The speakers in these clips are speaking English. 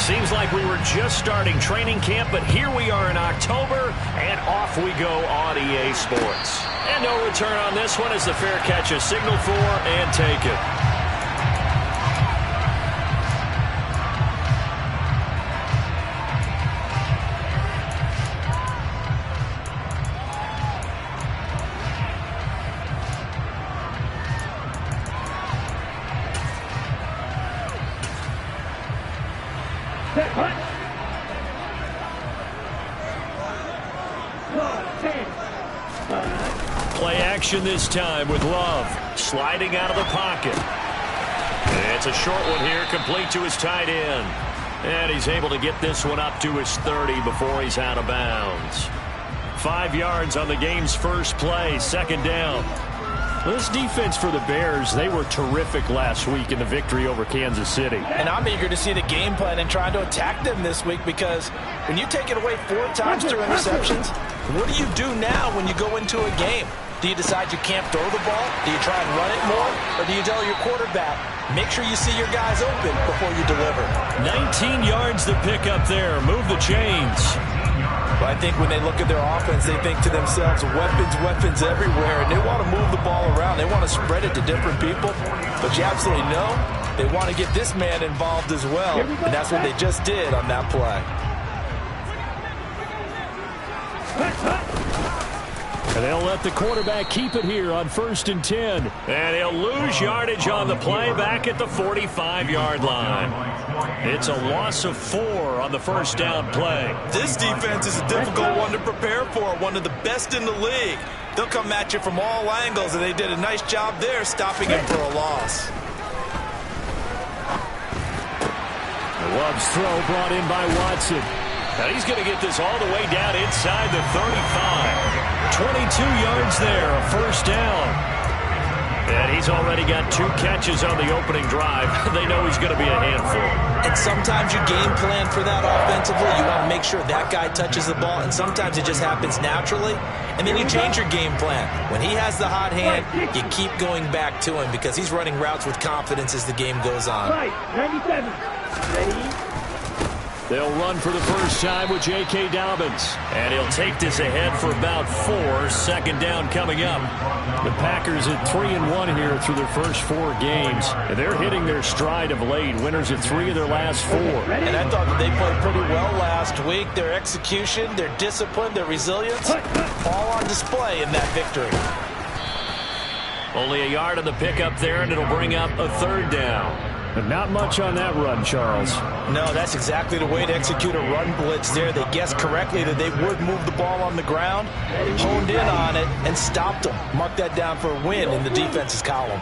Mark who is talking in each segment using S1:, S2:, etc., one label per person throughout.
S1: Seems like we were just starting training camp, but here we are in October, and off we go on EA Sports. And no return on this one as the fair catch is signaled for and taken. Play action this time with Love sliding out of the pocket. It's a short one here, complete to his tight end. And he's able to get this one up to his 30 before he's out of bounds. 5 yards on the game's first play, second down. This defense for the Bears, they were terrific last week in the victory over Kansas City.
S2: And I'm eager to see the game plan and trying to attack them this week, because when you take it away 4 times through interceptions, what do you do now when you go into a game? Do you decide you can't throw the ball? Do you try and run it more? Or do you tell your quarterback, make sure you see your guys open before you deliver?
S1: 19 yards to pick up there. Move the chains.
S2: But I think when they look at their offense, they think to themselves, weapons everywhere, and they want to move the ball around. They want to spread it to different people. But you absolutely know they want to get this man involved as well, and that's what they just did on that play.
S1: And they'll let the quarterback keep it here on 1st and 10. And he'll lose yardage on the play back at the 45-yard line. It's a loss of 4 on the first down play.
S3: This defense is a difficult one to prepare for, one of the best in the league. They'll come at you from all angles, and they did a nice job there stopping him for a loss.
S1: Love's throw brought in by Watson. Now he's going to get this all the way down inside the 35. 22 yards there, a first down. And he's already got 2 catches on the opening drive. They know he's going to be a handful.
S2: And sometimes you game plan for that offensively. You want to make sure that guy touches the ball, and sometimes it just happens naturally. And then you change your game plan. When he has the hot hand, you keep going back to him because he's running routes with confidence as the game goes on.
S4: Right, 97. Ready?
S1: They'll run for the first time with J.K. Dobbins. And he'll take this ahead for about 4. Second down coming up. The Packers at 3-1 here through their first 4 games. And they're hitting their stride of late. Winners at 3 of their last 4.
S2: And I thought that they played pretty well last week. Their execution, their discipline, their resilience, all on display in that victory.
S1: Only a yard on the pickup there, and it'll bring up a 3rd down. But not much on that run, Charles.
S2: No, that's exactly the way to execute a run blitz there. They guessed correctly that they would move the ball on the ground, honed in on it, and stopped them. Mark that down for a win in the defense's column.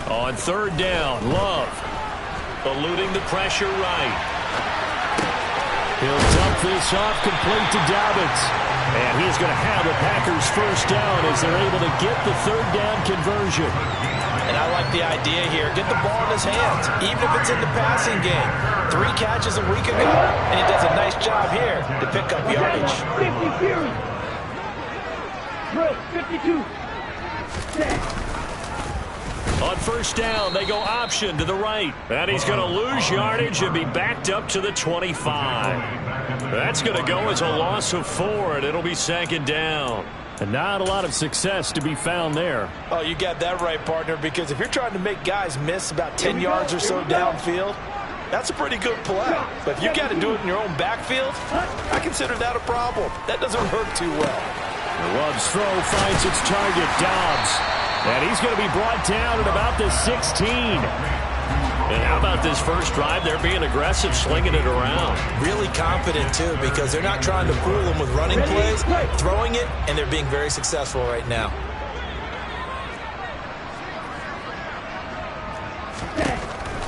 S1: On 3rd down, Love eluding the pressure right. He'll dump this off complete to Dobbins. And he's going to have the Packers first down as they're able to get the 3rd down conversion.
S2: And I like the idea here. Get the ball in his hands, even if it's in the passing game. 3 catches a week ago, and he does a nice job here to pick up yardage.
S4: 50 Fury. Drill, 52. Set.
S1: On first down, they go option to the right. And he's going to lose yardage and be backed up to the 25. That's going to go as a loss of 4, and it'll be 2nd down. And not a lot of success to be found there.
S2: Oh, you got that right, partner, because if you're trying to make guys miss about 10 yards or so downfield, that's a pretty good play. But if you got to do it in your own backfield, I consider that a problem. That doesn't work too well.
S1: Love's throw finds its target, Dobbs. And he's going to be brought down at about the 16. And how about this first drive? They're being aggressive, slinging it around.
S2: Really confident, too, because they're not trying to fool them with running plays, throwing it, and they're being very successful right now.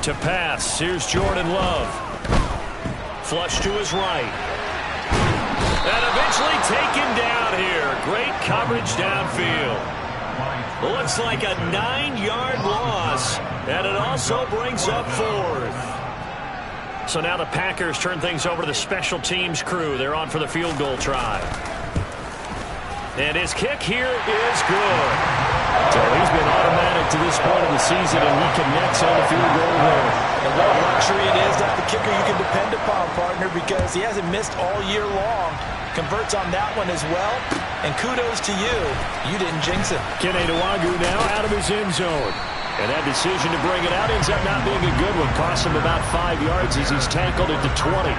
S1: To pass, here's Jordan Love. Flush to his right. And eventually taken down here. Great coverage downfield. Looks like a 9-yard loss, and it also brings up 4th. So now the Packers turn things over to the special teams crew. They're on for the field goal try. And his kick here is good. So he's been automatic to this point of the season, and he connects on the field goal there.
S2: And what a luxury it is to have the kicker you can depend upon, partner, because he hasn't missed all year long. Converts on that one as well. And kudos to you. You didn't jinx it.
S1: Kene Nwangwu now out of his end zone. And that decision to bring it out ends up not being a good one. Costs him about 5 yards as he's tackled at the 20.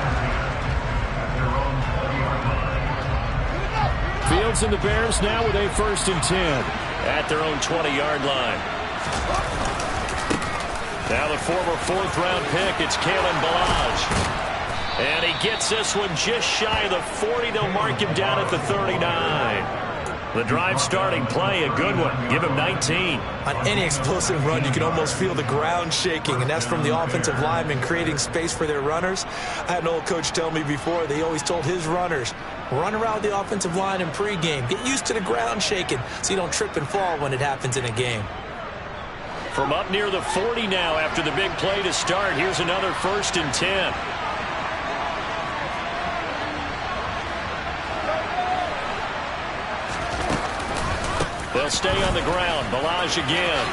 S1: Fields and the Bears now with a 1st and 10 at their own 20-yard line. Now the former 4th-round pick, it's Kalen Ballage. And he gets this one just shy of the 40. They'll mark him down at the 39. The drive starting play, a good one. Give him 19.
S2: On any explosive run, you can almost feel the ground shaking, and that's from the offensive linemen creating space for their runners. I had an old coach tell me before, they always told his runners, run around the offensive line in pregame. Get used to the ground shaking so you don't trip and fall when it happens in a game.
S1: From up near the 40 now after the big play to start, here's another 1st and 10. They'll stay on the ground. Ballage again.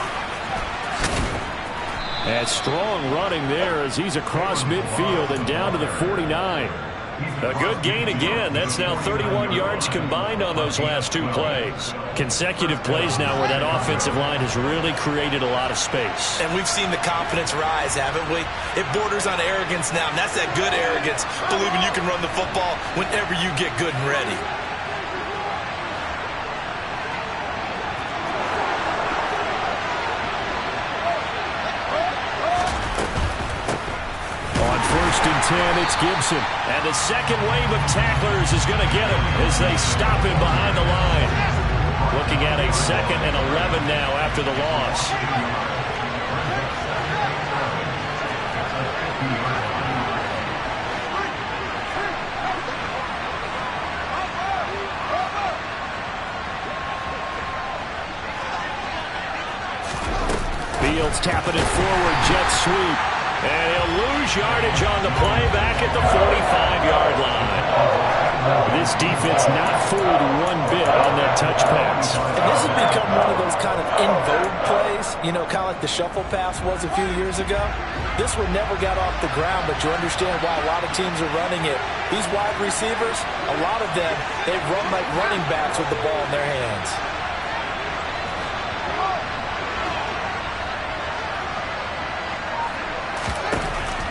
S1: And strong running there as he's across midfield and down to the 49. A good gain again. That's now 31 yards combined on those last 2 plays. Consecutive plays now where that offensive line has really created a lot of space.
S2: And we've seen the confidence rise, haven't we? It borders on arrogance now, and that's that good arrogance, believing you can run the football whenever you get good and ready.
S1: On 1st and 10, it's Gibson. And the second wave of tacklers is going to get him as they stop him behind the line. Looking at a 2nd and 11 now after the loss. Fields tapping it forward, jet sweep. And he'll lose yardage on the play back at the 45-yard line. This defense not fooled one bit on that touch pass.
S2: And this has become one of those kind of in vogue plays, you know, kind of like the shuffle pass was a few years ago. This one never got off the ground, but you understand why a lot of teams are running it. These wide receivers, a lot of them, they run like running backs with the ball in their hands.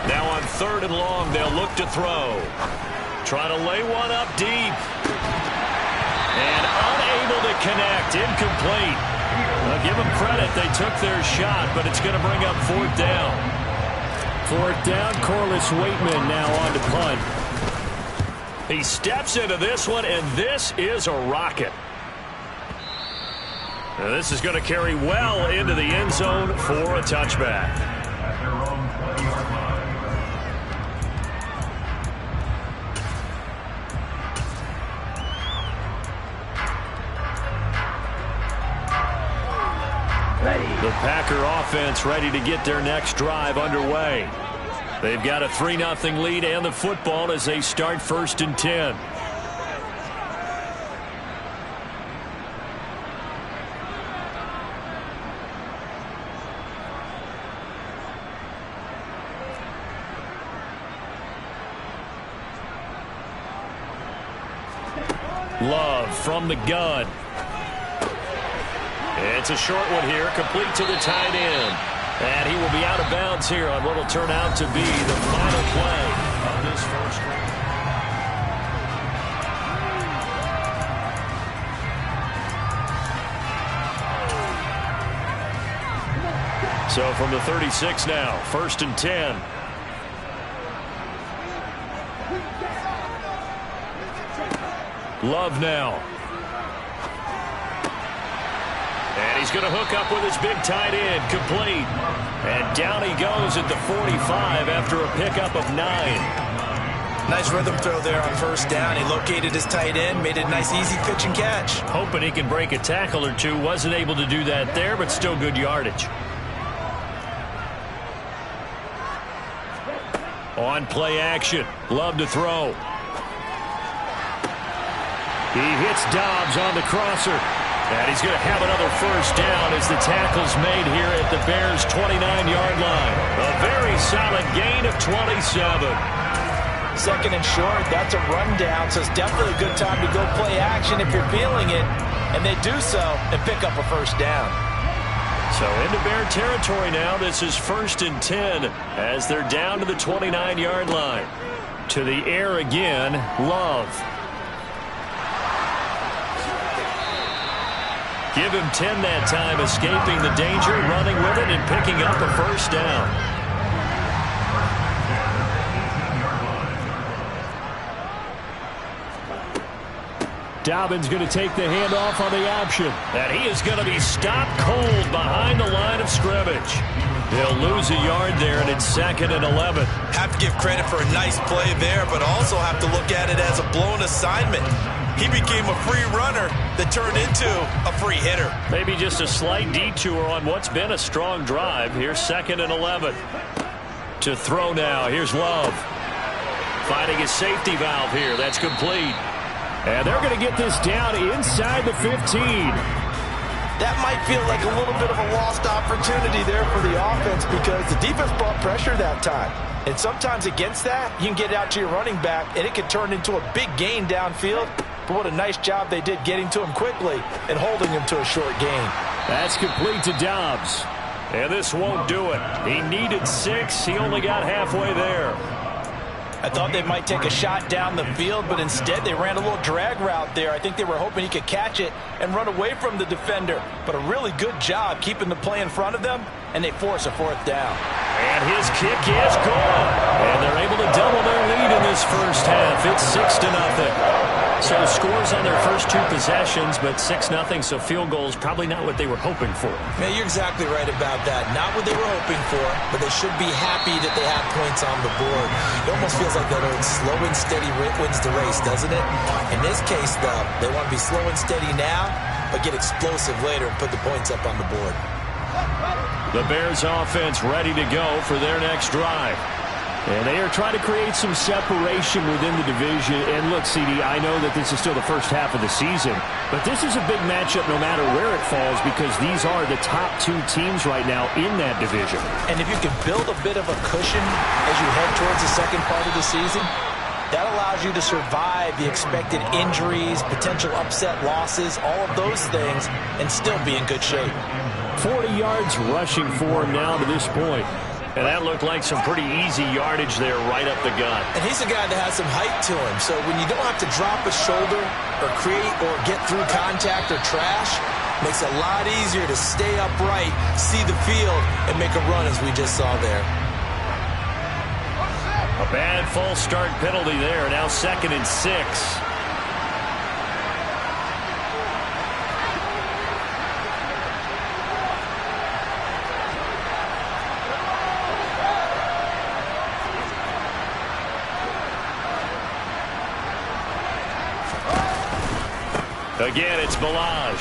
S1: Now on 3rd and long, they'll look to throw. Try to lay one up deep. And unable to connect. Incomplete. I'll give them credit. They took their shot, but it's going to bring up 4th down. 4th down, Corliss Waitman now on to punt. He steps into this one, and this is a rocket. Now this is going to carry well into the end zone for a touchback. The Packer offense ready to get their next drive underway. They've got a 3-0 lead and the football as they start 1st and 10. Love from the gun. It's a short one here, complete to the tight end. And he will be out of bounds here on what will turn out to be the final play of this first quarter. So from the 36 now, 1st and 10. Love now. And he's going to hook up with his big tight end, complete. And down he goes at the 45 after a pickup of 9.
S2: Nice rhythm throw there on 1st down. He located his tight end, made it a nice easy pitch and catch.
S1: Hoping he can break a tackle or two. Wasn't able to do that there, but still good yardage. On play action. Love to throw. He hits Dobbs on the crosser. And he's going to have another first down as the tackle's made here at the Bears' 29-yard line. A very solid gain of 27.
S2: Second and short, that's a rundown, so it's definitely a good time to go play action if you're feeling it. And they do so and pick up a first down.
S1: So into Bear territory now. This is 1st and 10 as they're down to the 29-yard line. To the air again, Love. Give him 10 that time, escaping the danger, running with it, and picking up a first down. Dobbins going to take the handoff on the option. And he is going to be stopped cold behind the line of scrimmage. They'll lose a yard there, and it's 2nd and 11.
S3: Have to give credit for a nice play there, but also have to look at it as a blown assignment. He became a free runner that turned into a free hitter.
S1: Maybe just a slight detour on what's been a strong drive. Here's 2nd and 11. To throw now. Here's Love. Finding his safety valve here. That's complete. And they're going to get this down inside the 15.
S2: That might feel like a little bit of a lost opportunity there for the offense because the defense brought pressure that time. And sometimes against that, you can get it out to your running back, and it can turn into a big gain downfield. But what a nice job they did getting to him quickly and holding him to a short gain.
S1: That's complete to Dobbs. And this won't do it. He needed 6. He only got halfway there.
S2: I thought they might take a shot down the field, but instead they ran a little drag route there. I think they were hoping he could catch it and run away from the defender. But a really good job keeping the play in front of them, and they force a 4th down.
S1: And his kick is gone. And they're able to double their lead in this first half. It's 6-0. So scores on their first 2 possessions, but 6-0, so field goals probably not what they were hoping for.
S2: Man, you're exactly right about that. Not what they were hoping for, but they should be happy that they have points on the board. It almost feels like that old slow and steady wins the race, doesn't it? In this case, though, they want to be slow and steady now, but get explosive later and put the points up on the board.
S1: The Bears offense ready to go for their next drive. And they are trying to create some separation within the division. And look, CD, I know that this is still the first half of the season, but this is a big matchup no matter where it falls because these are the top 2 teams right now in that division.
S2: And if you can build a bit of a cushion as you head towards the second part of the season, that allows you to survive the expected injuries, potential upset losses, all of those things, and still be in good shape.
S1: 40 yards rushing for him now to this point. And that looked like some pretty easy yardage there right up the gut.
S2: And he's a guy that has some height to him. So when you don't have to drop a shoulder or create or get through contact or trash, makes it a lot easier to stay upright, see the field, and make a run as we just saw there.
S1: A bad false start penalty there. Now 2nd and 6. Again, it's Balaj.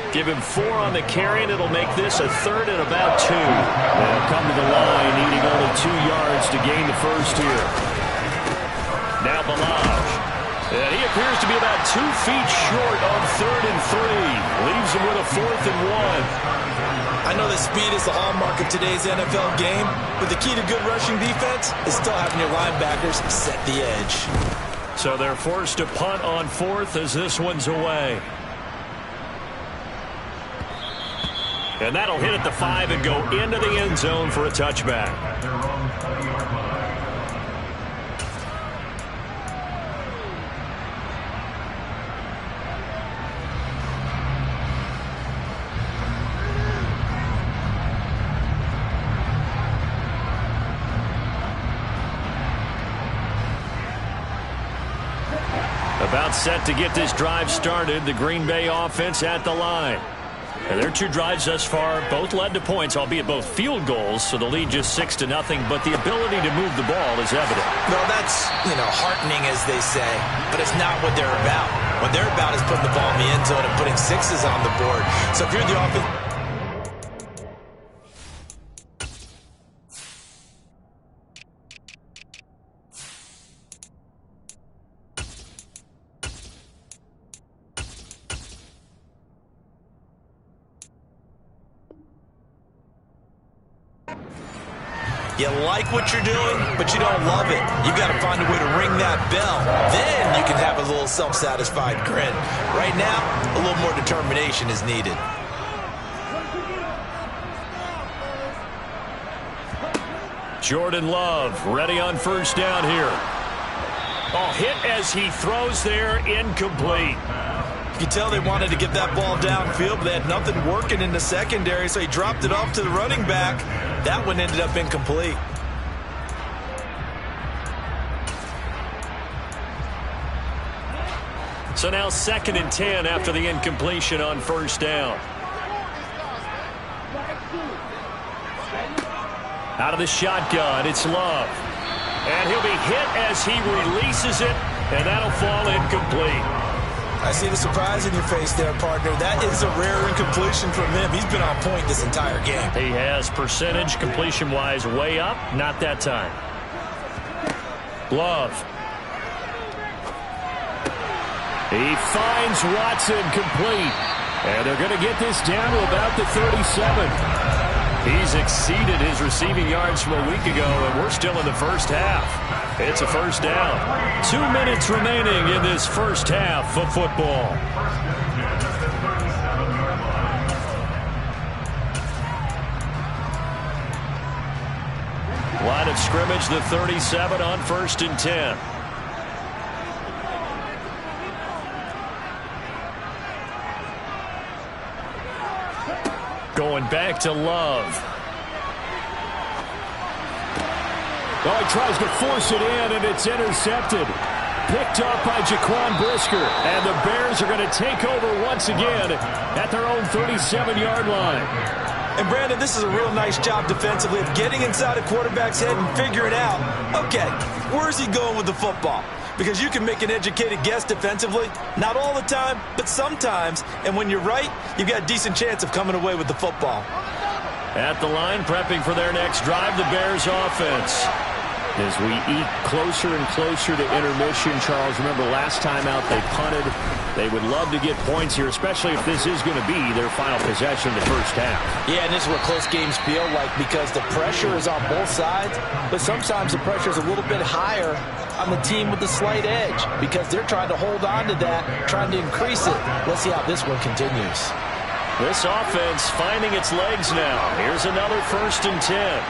S1: Give him 4 on the carry, and it'll make this a 3rd and about 2. They'll come to the line, needing only 2 yards to gain the first here. Now Balaj. And he appears to be about 2 feet short on 3rd and 3. Leaves him with a 4th and 1.
S3: I know that speed is the hallmark of today's NFL game, but the key to good rushing defense is still having your linebackers set the edge.
S1: So they're forced to punt on 4th as this one's away. And that'll hit at the 5 and go into the end zone for a touchback. About set to get this drive started. The Green Bay offense at the line. And their 2 drives thus far both led to points, albeit both field goals, so the lead just 6-0, but the ability to move the ball is evident.
S2: Well, that's, heartening, as they say, but it's not what they're about. What they're about is putting the ball in the end zone and putting 6s on the board. So if you're the offense...
S3: You like what you're doing, but you don't love it. You got to find a way to ring that bell. Then you can have a little self-satisfied grin. Right now, a little more determination is needed.
S1: Jordan Love ready on first down here. Oh, hit as he throws there, incomplete.
S3: You can tell they wanted to get that ball downfield, but they had nothing working in the secondary, so he dropped it off to the running back. That one ended up incomplete.
S1: So now 2nd and 10 after the incompletion on first down. Out of the shotgun, it's Love. And he'll be hit as he releases it, and that'll fall incomplete.
S3: I see the surprise in your face there, partner. That is a rare incompletion from him. He's been on point this entire game.
S1: He has percentage completion-wise way up. Not that time. Love. He finds Watson complete. And they're going to get this down to about the 37. He's exceeded his receiving yards from a week ago, and we're still in the first half. It's a first down. 2 minutes remaining in this first half of football. Line of scrimmage, the 37 on 1st and 10. Going back to Love.
S5: Oh, he tries to force it in, and it's intercepted. Picked up by Jaquan Brisker. And the Bears are going to take over once again at their own 37-yard line.
S3: And, Brandon, this is a real nice job defensively of getting inside a quarterback's head and figuring out, okay, where's he going with the football? Because you can make an educated guess defensively. Not all the time, but sometimes. And when you're right, you've got a decent chance of coming away with the football.
S1: At the line, prepping for their next drive, the Bears offense.
S5: As we eat closer and closer to intermission, Charles, remember last time out they punted. They would love to get points here, especially if this is going to be their final possession of the first half.
S2: Yeah, and this is what close games feel like because the pressure is on both sides, but sometimes the pressure is a little bit higher on the team with the slight edge because they're trying to hold on to that, trying to increase it. Let's see how this one continues.
S1: This offense finding its legs now. Here's another 1st and 10.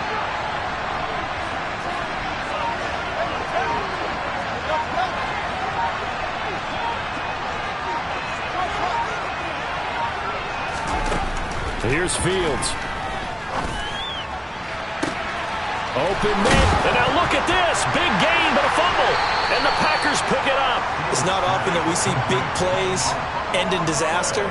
S5: Here's Fields.
S1: Open man. And now look at this. Big gain, but a fumble. And the Packers pick it up.
S3: It's not often that we see big plays end in disaster.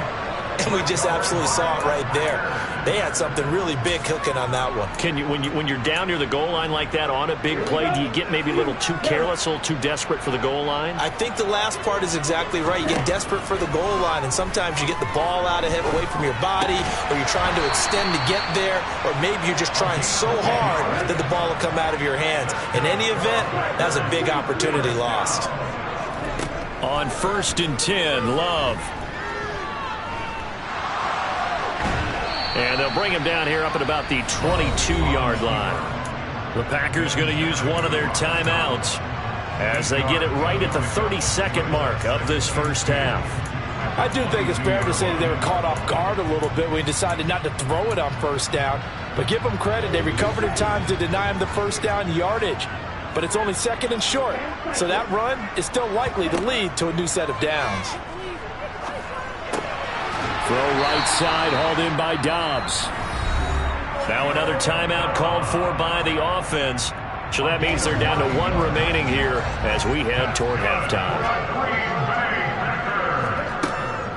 S3: And we just absolutely saw it right there. They had something really big cooking on that one.
S1: Can you, when you're down near the goal line like that on a big play, do you get maybe a little too careless, a little too desperate for the goal line?
S3: I think the last part is exactly right. You get desperate for the goal line, and sometimes you get the ball out of him away from your body, or you're trying to extend to get there, or maybe you're just trying so hard that the ball will come out of your hands. In any event, that's a big opportunity lost.
S1: On 1st and 10, Love. And they'll bring him down here up at about the 22-yard line. The Packers going to use one of their timeouts as they get it right at the 32nd mark of this first half.
S2: I do think it's fair to say that they were caught off guard a little bit when he decided not to throw it on first down. But give them credit. They recovered in time to deny him the first down yardage. But it's only 2nd and short. So that run is still likely to lead to a new set of downs.
S5: Throw right side, hauled in by Dobbs.
S1: Now another timeout called for by the offense. So that means they're down to 1 remaining here as we head toward halftime.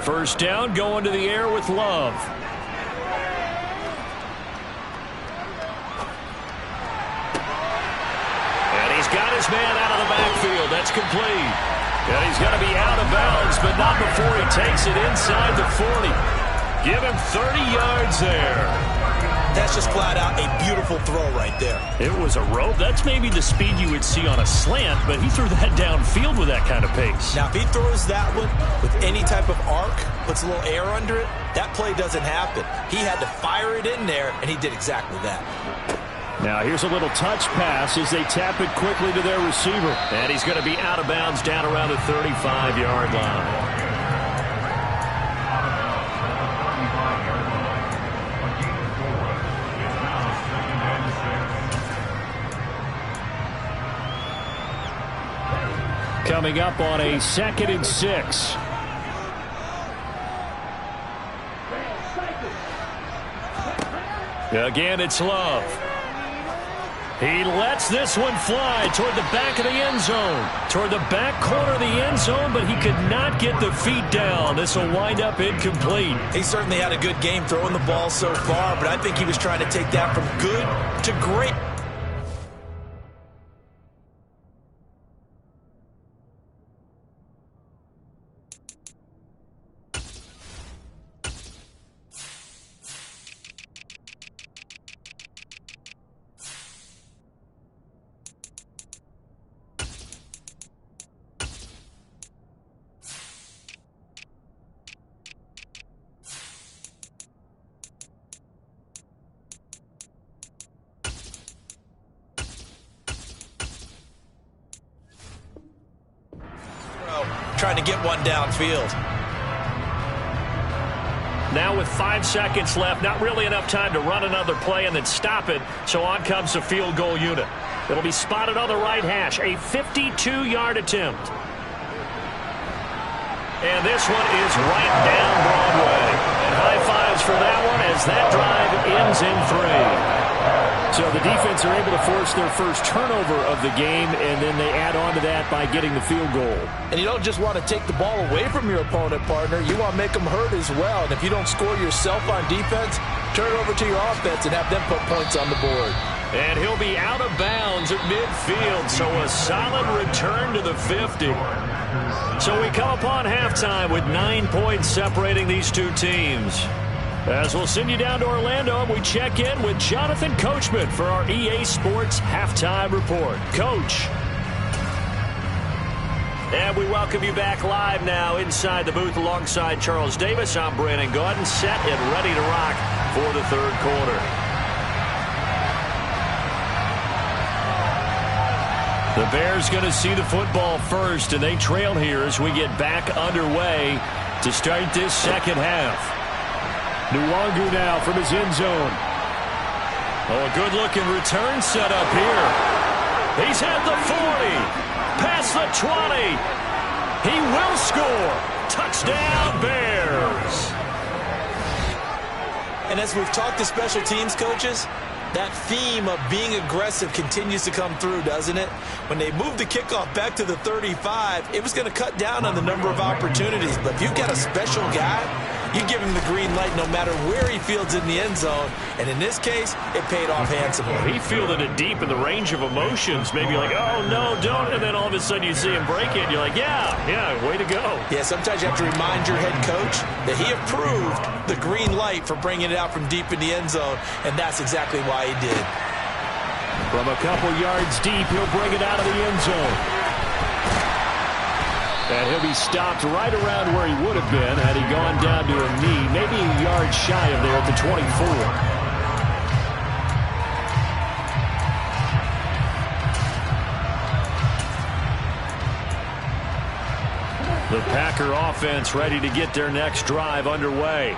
S1: First down, going to the air with Love. And he's got his man out of the backfield. That's complete. And he's going to be out of bounds, but not before he takes it inside the 40. Give him 30 yards there.
S3: That's just flat out a beautiful throw right there.
S1: It was a rope. That's maybe the speed you would see on a slant, but he threw that downfield with that kind of pace.
S3: Now, if he throws that one with any type of arc, puts a little air under it, that play doesn't happen. He had to fire it in there, and he did exactly that.
S5: Now here's a little touch pass as they tap it quickly to their receiver.
S1: And he's going to be out of bounds down around the 35-yard line.
S5: Coming up on a 2nd and 6.
S1: Again, it's Love. He lets this one fly toward the back of the end zone. Toward the back corner of the end zone, but he could not get the feet down. This will wind up incomplete.
S2: He certainly had a good game throwing the ball so far, but I think he was trying to take that from good to great. Trying to get one downfield.
S1: Now with 5 seconds left, not really enough time to run another play and then stop it, so on comes the field goal unit. It'll be spotted on the right hash, a 52-yard attempt. And this one is right down Broadway. And high fives for that one as that drive ends in 3.
S5: So the defense are able to force their first turnover of the game, and then they add on to that by getting the field goal.
S2: And you don't just want to take the ball away from your opponent, partner. You want to make them hurt as well. And if you don't score yourself on defense, turn it over to your offense and have them put points on the board.
S1: And he'll be out of bounds at midfield, so a solid return to the 50. So we come upon halftime with 9 points separating these two teams. As we'll send you down to Orlando, we check in with Jonathan Coachman for our EA Sports Halftime Report. Coach. And we welcome you back live now inside the booth alongside Charles Davis. I'm Brandon Gaudin, set and ready to rock for the third quarter. The Bears going to see the football first, and they trail here as we get back underway to start this second half.
S5: Nwangu now from his end zone.
S1: Oh, a good-looking return set up here. He's at the 40, past the 20. He will score. Touchdown, Bears.
S2: And as we've talked to special teams coaches, that theme of being aggressive continues to come through, doesn't it? When they moved the kickoff back to the 35, it was going to cut down on the number of opportunities. But if you've got a special guy, you give him the green light no matter where he fields in the end zone. And in this case, it paid off handsomely.
S1: He fielded it deep in the range of emotions. Maybe like, oh, no, don't. And then all of a sudden you see him break it. And you're like, yeah, way to go.
S2: Yeah, sometimes you have to remind your head coach that he approved the green light for bringing it out from deep in the end zone. And that's exactly why he did.
S5: From a couple yards deep, he'll bring it out of the end zone. And he'll be stopped right around where he would have been had he gone down to a knee, maybe a yard shy of there at the 24.
S1: The Packer offense ready to get their next drive underway.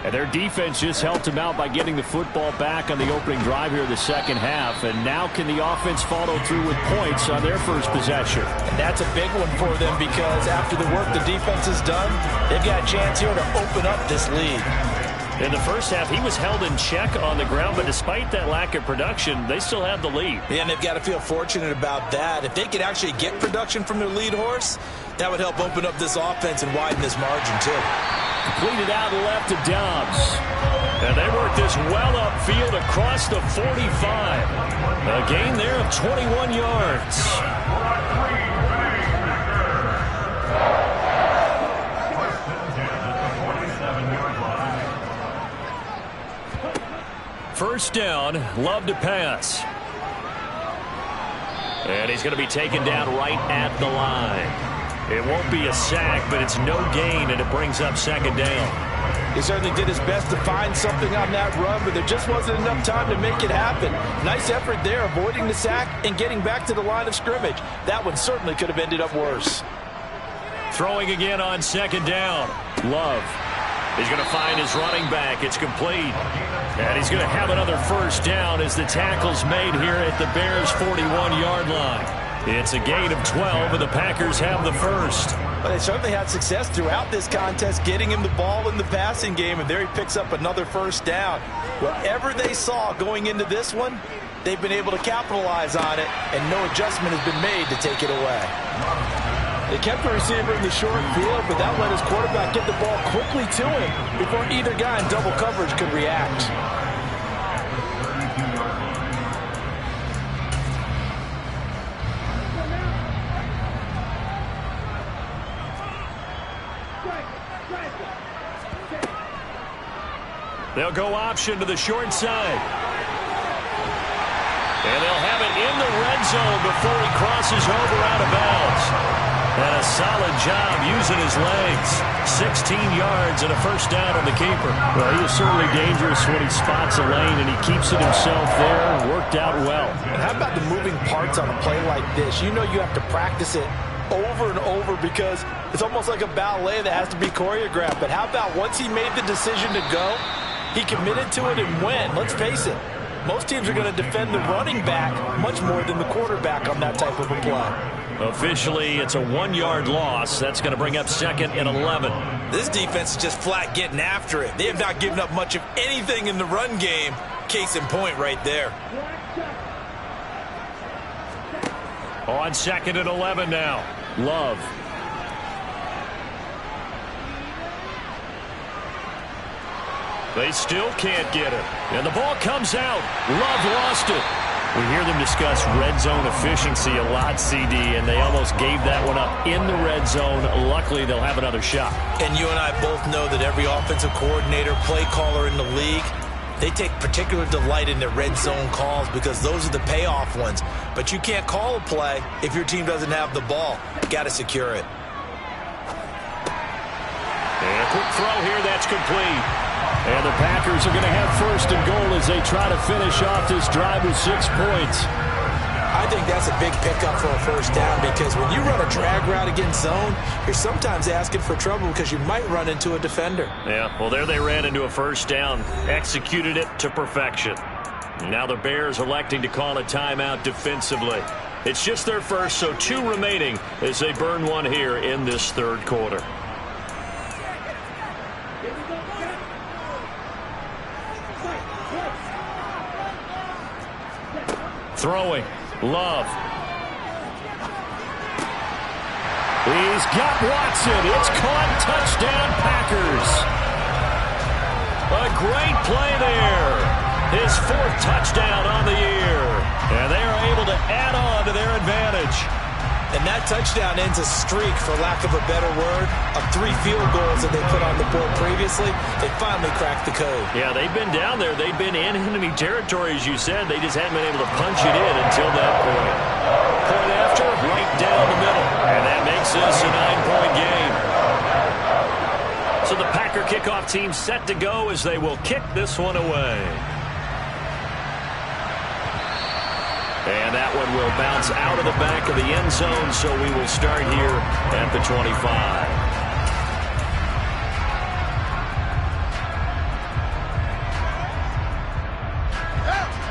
S5: And their defense just helped them out by getting the football back on the opening drive here in the second half. And now can the offense follow through with points on their first possession?
S2: And that's a big one for them because after the work the defense has done, they've got a chance here to open up this lead.
S1: In the first half, he was held in check on the ground, but despite that lack of production, they still have the lead.
S2: Yeah, and they've got to feel fortunate about that. If they could actually get production from their lead horse, that would help open up this offense and widen this margin, too.
S5: Completed out left to Dobbs.
S1: And they work this well upfield across the 45. A gain there of 21 yards. First down, Love to pass. And he's going to be taken down right at the line. It won't be a sack, but it's no gain, and it brings up second down.
S2: He certainly did his best to find something on that run, but there just wasn't enough time to make it happen. Nice effort there, avoiding the sack and getting back to the line of scrimmage. That one certainly could have ended up worse.
S1: Throwing again on second down. Love. He's going to find his running back. It's complete. And he's going to have another first down as the tackle's made here at the Bears' 41-yard line. It's a gain of 12, and the Packers have the first.
S2: But they certainly had success throughout this contest, getting him the ball in the passing game, and there he picks up another first down. Whatever they saw going into this one, they've been able to capitalize on it, and no adjustment has been made to take it away. They kept the receiver in the short field, but that let his quarterback get the ball quickly to him before either guy in double coverage could react.
S1: They'll go option to the short side. And they'll have it in the red zone before he crosses over out of bounds. And a solid job using his legs. 16 yards and a first down on the keeper.
S5: Well, he is certainly dangerous when he spots a lane, and he keeps it himself there. Worked out well.
S2: And how about the moving parts on a play like this? You know you have to practice it over and over because it's almost like a ballet that has to be choreographed. But how about once he made the decision to go, he committed to it and went. Let's face it, most teams are going to defend the running back much more than the quarterback on that type of a play.
S1: Officially, it's a 1-yard loss. That's going to bring up 2nd and 11.
S3: This defense is just flat getting after it. They have not given up much of anything in the run game. Case in point right there.
S1: On 2nd and 11 now. Love. They still can't get it. And the ball comes out. Love lost it. We hear them discuss red zone efficiency a lot, CD, and they almost gave that one up in the red zone. Luckily, they'll have another shot.
S3: And you and I both know that every offensive coordinator, play caller in the league, they take particular delight in their red zone calls because those are the payoff ones. But you can't call a play if your team doesn't have the ball. Got to secure it.
S1: And a quick throw here, that's complete. And the Packers are going to have first and goal as they try to finish off this drive with 6 points.
S2: I think that's a big pickup for a first down because when you run a drag route against zone, you're sometimes asking for trouble because you might run into a defender.
S1: Yeah, well, there they ran into a first down, executed it to perfection. Now the Bears electing to call a timeout defensively. It's just their first, so 2 remaining as they burn one here in this third quarter. Throwing. Love. He's got Watson. It's caught. Touchdown, Packers. A great play there. His 4th touchdown on the year. And they are able to add on to their advantage.
S2: And that touchdown ends a streak, for lack of a better word, of 3 field goals that they put on the board previously. They finally cracked the code.
S1: Yeah, they've been down there. They've been in enemy territory, as you said. They just haven't been able to punch it in until that point. Point after, right down the middle. And that makes this a 9-point game. So the Packer kickoff team set to go as they will kick this one away. And that one will bounce out of the back of the end zone, so we will start here at the 25.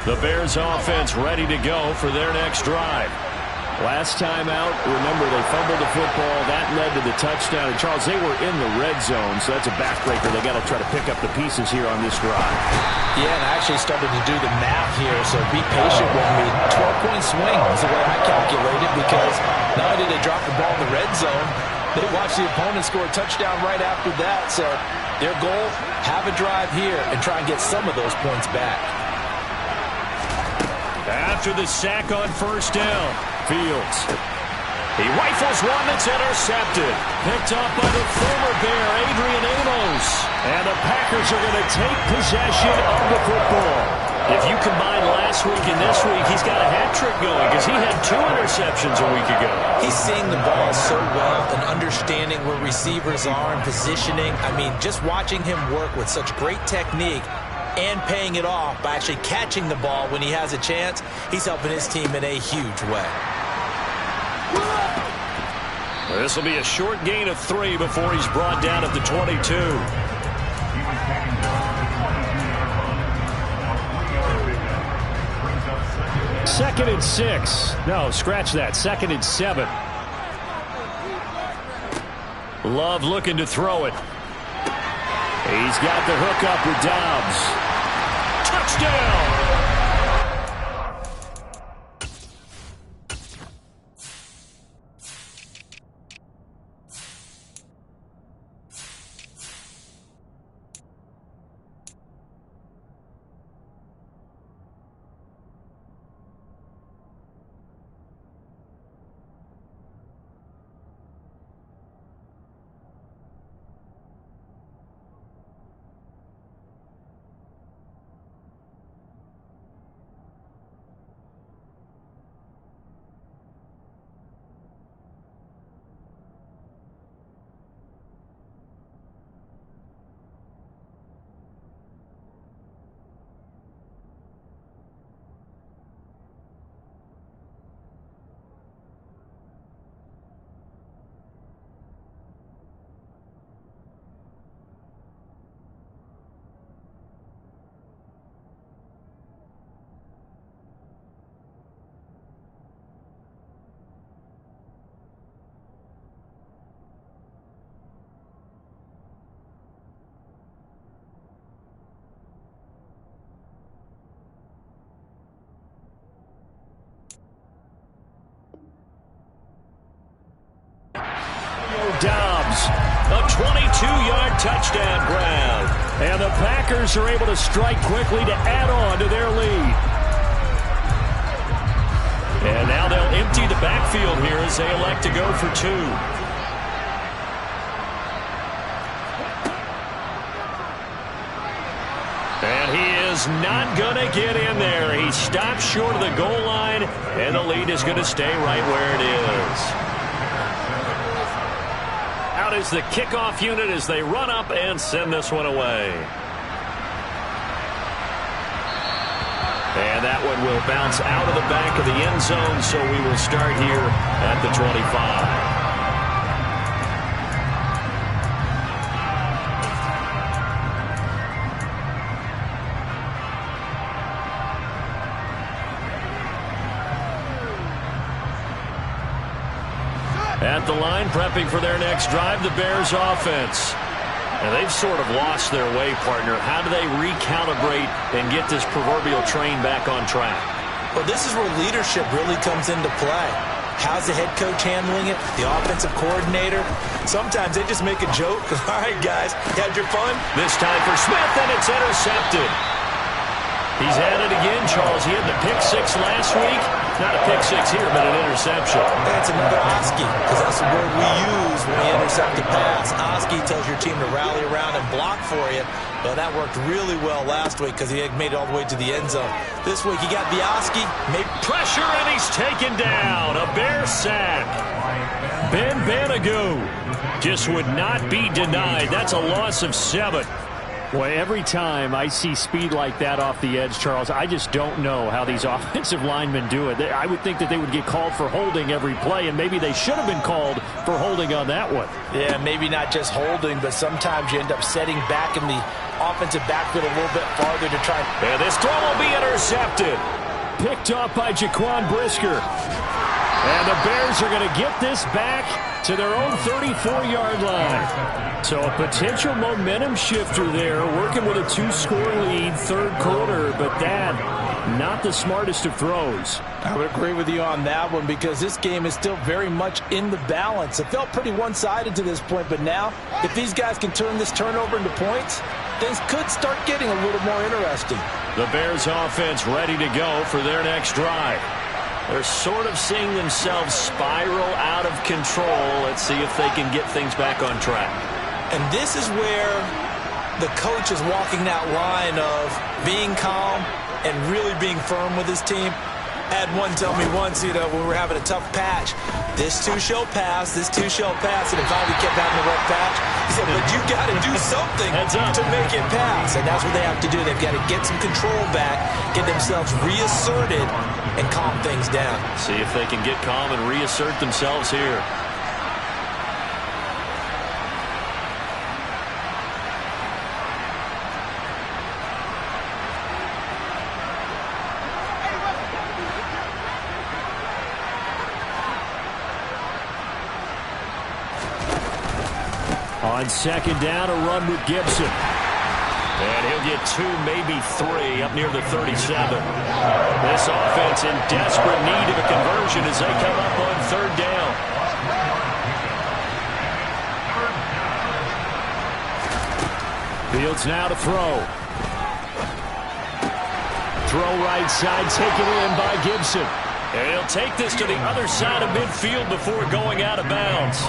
S1: The Bears offense ready to go for their next drive.
S5: Last time out, remember, they fumbled the football. That led to the touchdown. And, Charles, they were in the red zone, so that's a backbreaker. They got to try to pick up the pieces here on this drive.
S2: Yeah, and I actually started to do the math here, so be patient with me. 12-point swing is the way I calculated because not only did they drop the ball in the red zone, they watched the opponent score a touchdown right after that. So their goal, have a drive here and try and get some of those points back.
S1: After the sack on first down, Fields. He rifles one that's intercepted. Picked up by the former Bear, Adrian Amos. And the Packers are going to take possession of the football. If you combine last week and this week, he's got a hat trick going because he had 2 interceptions a week ago.
S2: He's seeing the ball so well and understanding where receivers are and positioning. I mean, just watching him work with such great technique and paying it off by actually catching the ball when he has a chance, he's helping his team in a huge way.
S1: This will be a short gain of 3 before he's brought down at the 22.
S5: Second and 6. No, scratch that. Second and 7.
S1: Love looking to throw it.
S5: He's got the hook up with Dobbs.
S1: Touchdown! Dobbs, a 22-yard touchdown grab.
S5: And the Packers are able to strike quickly to add on to their lead.
S1: And now they'll empty the backfield here as they elect to go for 2. And he is not going to get in there. He stops short of the goal line, and the lead is going to stay right where it is. Out is the kickoff unit as they run up and send this one away. And that one will bounce out of the back of the end zone, so we will start here at the 25. At the line, prepping for their next drive, the Bears offense. And they've sort of lost their way, partner. How do they recalibrate and get this proverbial train back on track?
S2: Well, this is where leadership really comes into play. How's the head coach handling it? The offensive coordinator? Sometimes they just make a joke. All right, guys, you had your fun?
S1: This time for Smith, and it's intercepted. He's at it again, Charles. He had the pick 6 last week. Not a pick 6 here, but an interception.
S2: That's another Oski, because that's the word we use when we intercept a pass. Oski tells your team to rally around and block for you. But that worked really well last week because he had made it all the way to the end zone. This week he got the Oski.
S1: Made pressure, and he's taken down. A Bear sack. Ben Banagoo just would not be denied. That's a loss of 7.
S5: Boy, every time I see speed like that off the edge, Charles, I just don't know how these offensive linemen do it. I would think that they would get called for holding every play, and maybe they should have been called for holding on that one.
S2: Yeah, maybe not just holding, but sometimes you end up setting back in the offensive backfield a little bit farther to try.
S1: And this throw will be intercepted.
S5: Picked off by Jaquan Brisker. And the Bears are going to get this back to their own 34-yard line. So a potential momentum shifter there, working with a 2-score lead, third quarter, but that, not the smartest of throws.
S2: I would agree with you on that one because this game is still very much in the balance. It felt pretty one-sided to this point, but now, if these guys can turn this turnover into points, things could start getting a little more interesting.
S1: The Bears offense ready to go for their next drive. They're sort of seeing themselves spiral out of control. Let's see if they can get things back on track.
S2: And this is where
S3: the coach is walking that line of being calm and really being firm with his team. I had one tell me once, when we were having a tough patch, this too shall pass, this too shall pass, and it finally kept having a rough patch. He said, but you got to do something to make it pass, and that's what they have to do. They've got to get some control back, get themselves reasserted, and calm things down.
S1: See if they can get calm and reassert themselves here.
S5: On second down, a run with Gibson.
S1: And he'll get 2, maybe 3 up near the 37. This offense in desperate need of a conversion as they come up on third down.
S5: Fields now to throw. Throw right side, taken in by Gibson.
S1: And he'll take this to the other side of midfield before going out of bounds.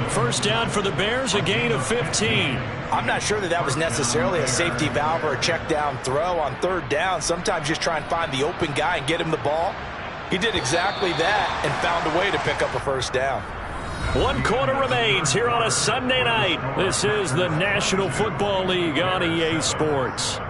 S1: First down for the Bears, a gain of 15.
S2: I'm not sure that was necessarily a safety valve or a check down throw on third down. Sometimes just try and find the open guy and get him the ball. He did exactly that and found a way to pick up a first down.
S1: 1 quarter remains here on a Sunday night.
S5: This is the National Football League on EA Sports.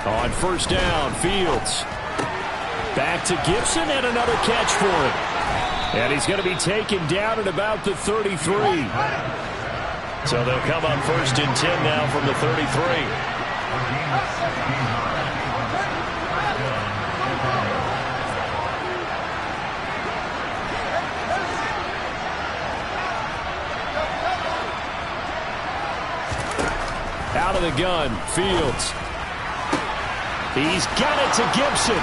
S5: On first down, Fields. Back to Gibson and another catch for him. And he's going to be taken down at about the 33.
S1: So they'll come up first and 10 now from the 33.
S5: Out of the gun, Fields. He's got it to Gibson.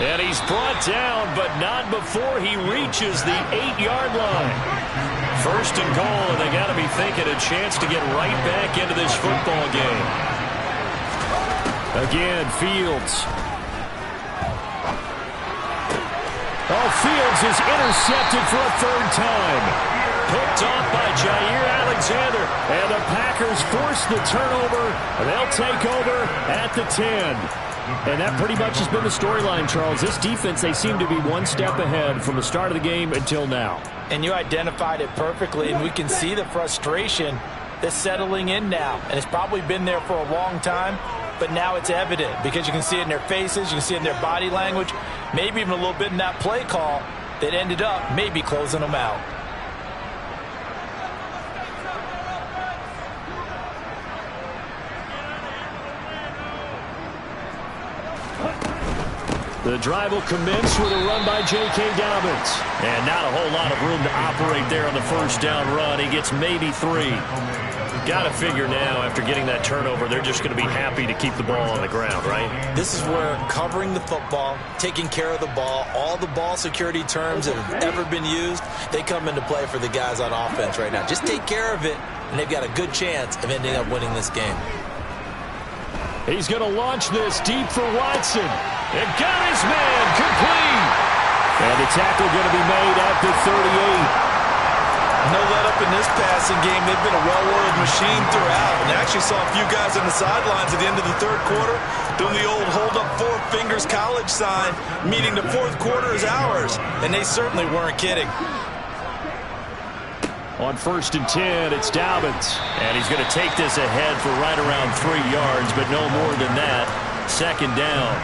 S1: And he's brought down, but not before he reaches the 8-yard line. First and goal, and they got to be thinking a chance to get right back into this football game.
S5: Again, Fields. Oh, Fields is intercepted for a third time.
S1: Picked off by Jair Alexander.
S5: And the Packers force the turnover. They'll take over at the 10. And that pretty much has been the storyline, Charles. This defense, they seem to be one step ahead from the start of the game until now.
S2: And you identified it perfectly, and we can see the frustration that's settling in now. And it's probably been there for a long time, but now it's evident because you can see it in their faces, you can see it in their body language, maybe even a little bit in that play call that ended up maybe closing them out.
S5: The drive will commence with a run by J.K. Dobbins.
S1: And not a whole lot of room to operate there on the first down run. He gets maybe 3. Got to figure now, after getting that turnover, they're just going to be happy to keep the ball on the ground, right?
S3: This is where covering the football, taking care of the ball, all the ball security terms that have ever been used, they come into play for the guys on offense right now. Just take care of it, and they've got a good chance of ending up winning this game.
S5: He's going to launch this deep for Watson.
S1: And got his man complete.
S5: And the tackle going to be made at the 38.
S3: No let up in this passing game. They've been a well-oiled machine throughout. And I actually saw a few guys on the sidelines at the end of the third quarter doing the old hold up 4 fingers college sign, meaning the fourth quarter is ours. And they certainly weren't kidding.
S5: On first and 10, it's Dobbins.
S1: And he's going to take this ahead for right around 3 yards, but no more than that. Second down.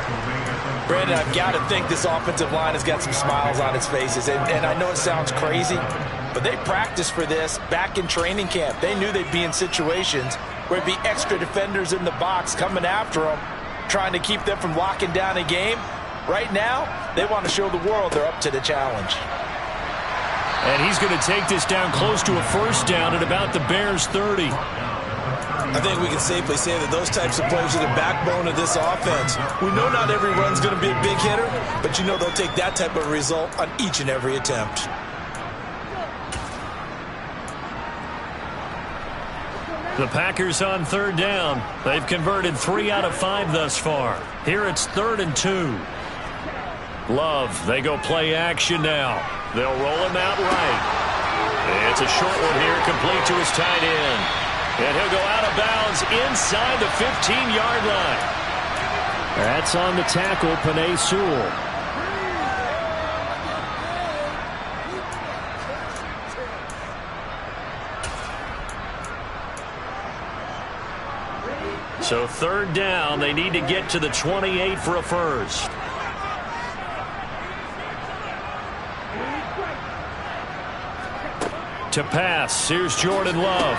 S2: Brandon, I've got to think this offensive line has got some smiles on its faces. And I know it sounds crazy, but they practiced for this back in training camp. They knew they'd be in situations where it'd be extra defenders in the box coming after them, trying to keep them from locking down a game. Right now, they want to show the world they're up to the challenge.
S1: And he's going to take this down close to a first down at about the Bears' 30.
S3: I think we can safely say that those types of players are the backbone of this offense. We know not every run's going to be a big hitter, but you know they'll take that type of result on each and every attempt.
S1: The Packers on third down. They've converted 3 out of 5 thus far. Here it's 3rd and 2. Love, they go play action now. They'll roll him out right. It's a short one here, complete to his tight end. And he'll go out of bounds inside the 15-yard line.
S5: That's on the tackle, Penei Sewell.
S1: So 3rd down, they need to get to the 28 for a first. To pass, here's Jordan Love.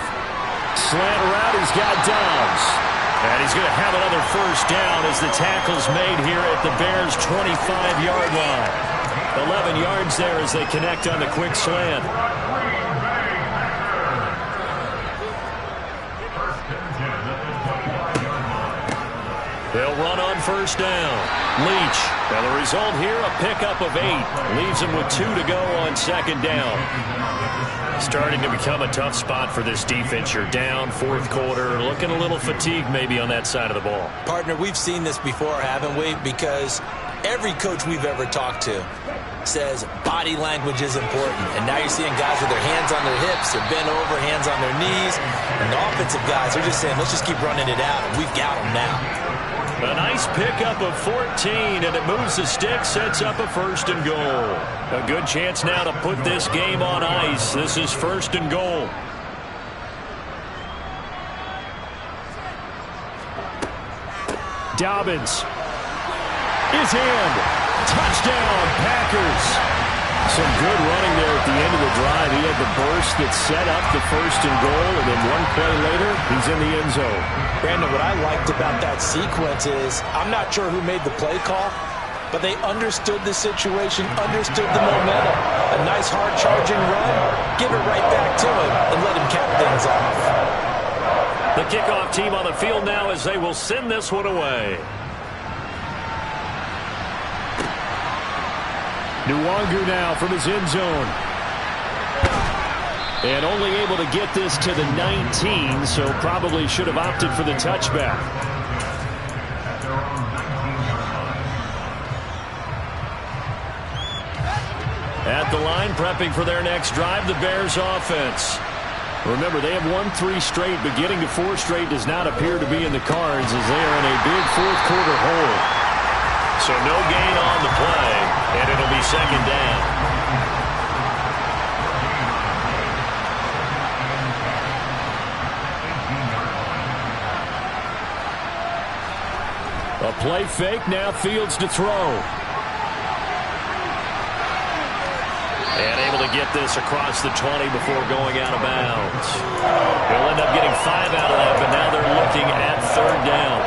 S1: Slant around, he's got Dobbs. And he's going to have another first down as the tackle's made here at the Bears' 25-yard line. 11 yards there as they connect on the quick slant. They'll run on first down. Leach. And the result here, a pickup of 8. Leaves them with 2 to go on 2nd down. Starting to become a tough spot for this defense. You're down 4th quarter. Looking a little fatigued maybe on that side of the ball.
S3: Partner, we've seen this before, haven't we? Because every coach we've ever talked to says body language is important. And now you're seeing guys with their hands on their hips. They're bent over, hands on their knees. And the offensive guys are just saying, let's just keep running it out. And we've got them now.
S1: A nice pickup of 14, and it moves the stick, sets up a 1st and goal. A good chance now to put this game on ice. This is 1st and goal.
S5: Dobbins is in. Touchdown, Packers. Some good running there at the end of the drive. He had the burst that set up the 1st and goal, and then one play later, he's in the end zone.
S2: Brandon, what I liked about that sequence is I'm not sure who made the play call, but they understood the situation, understood the momentum. A nice hard-charging run, give it right back to him, and let him cap things off.
S1: The kickoff team on the field now as they will send this one away.
S5: Nwangu now from his end zone. And only able to get this to the 19, so probably should have opted for the touchback.
S1: At the line, prepping for their next drive, the Bears offense.
S5: Remember, they have won 3 straight, but getting to 4 straight does not appear to be in the cards as they are in a big 4th quarter hole.
S1: So no gain on the play, and it'll be 2nd down.
S5: A play fake, now Fields to throw.
S1: And able to get this across the 20 before going out of bounds. He'll end up getting 5 out of that, but now they're looking at 3rd down.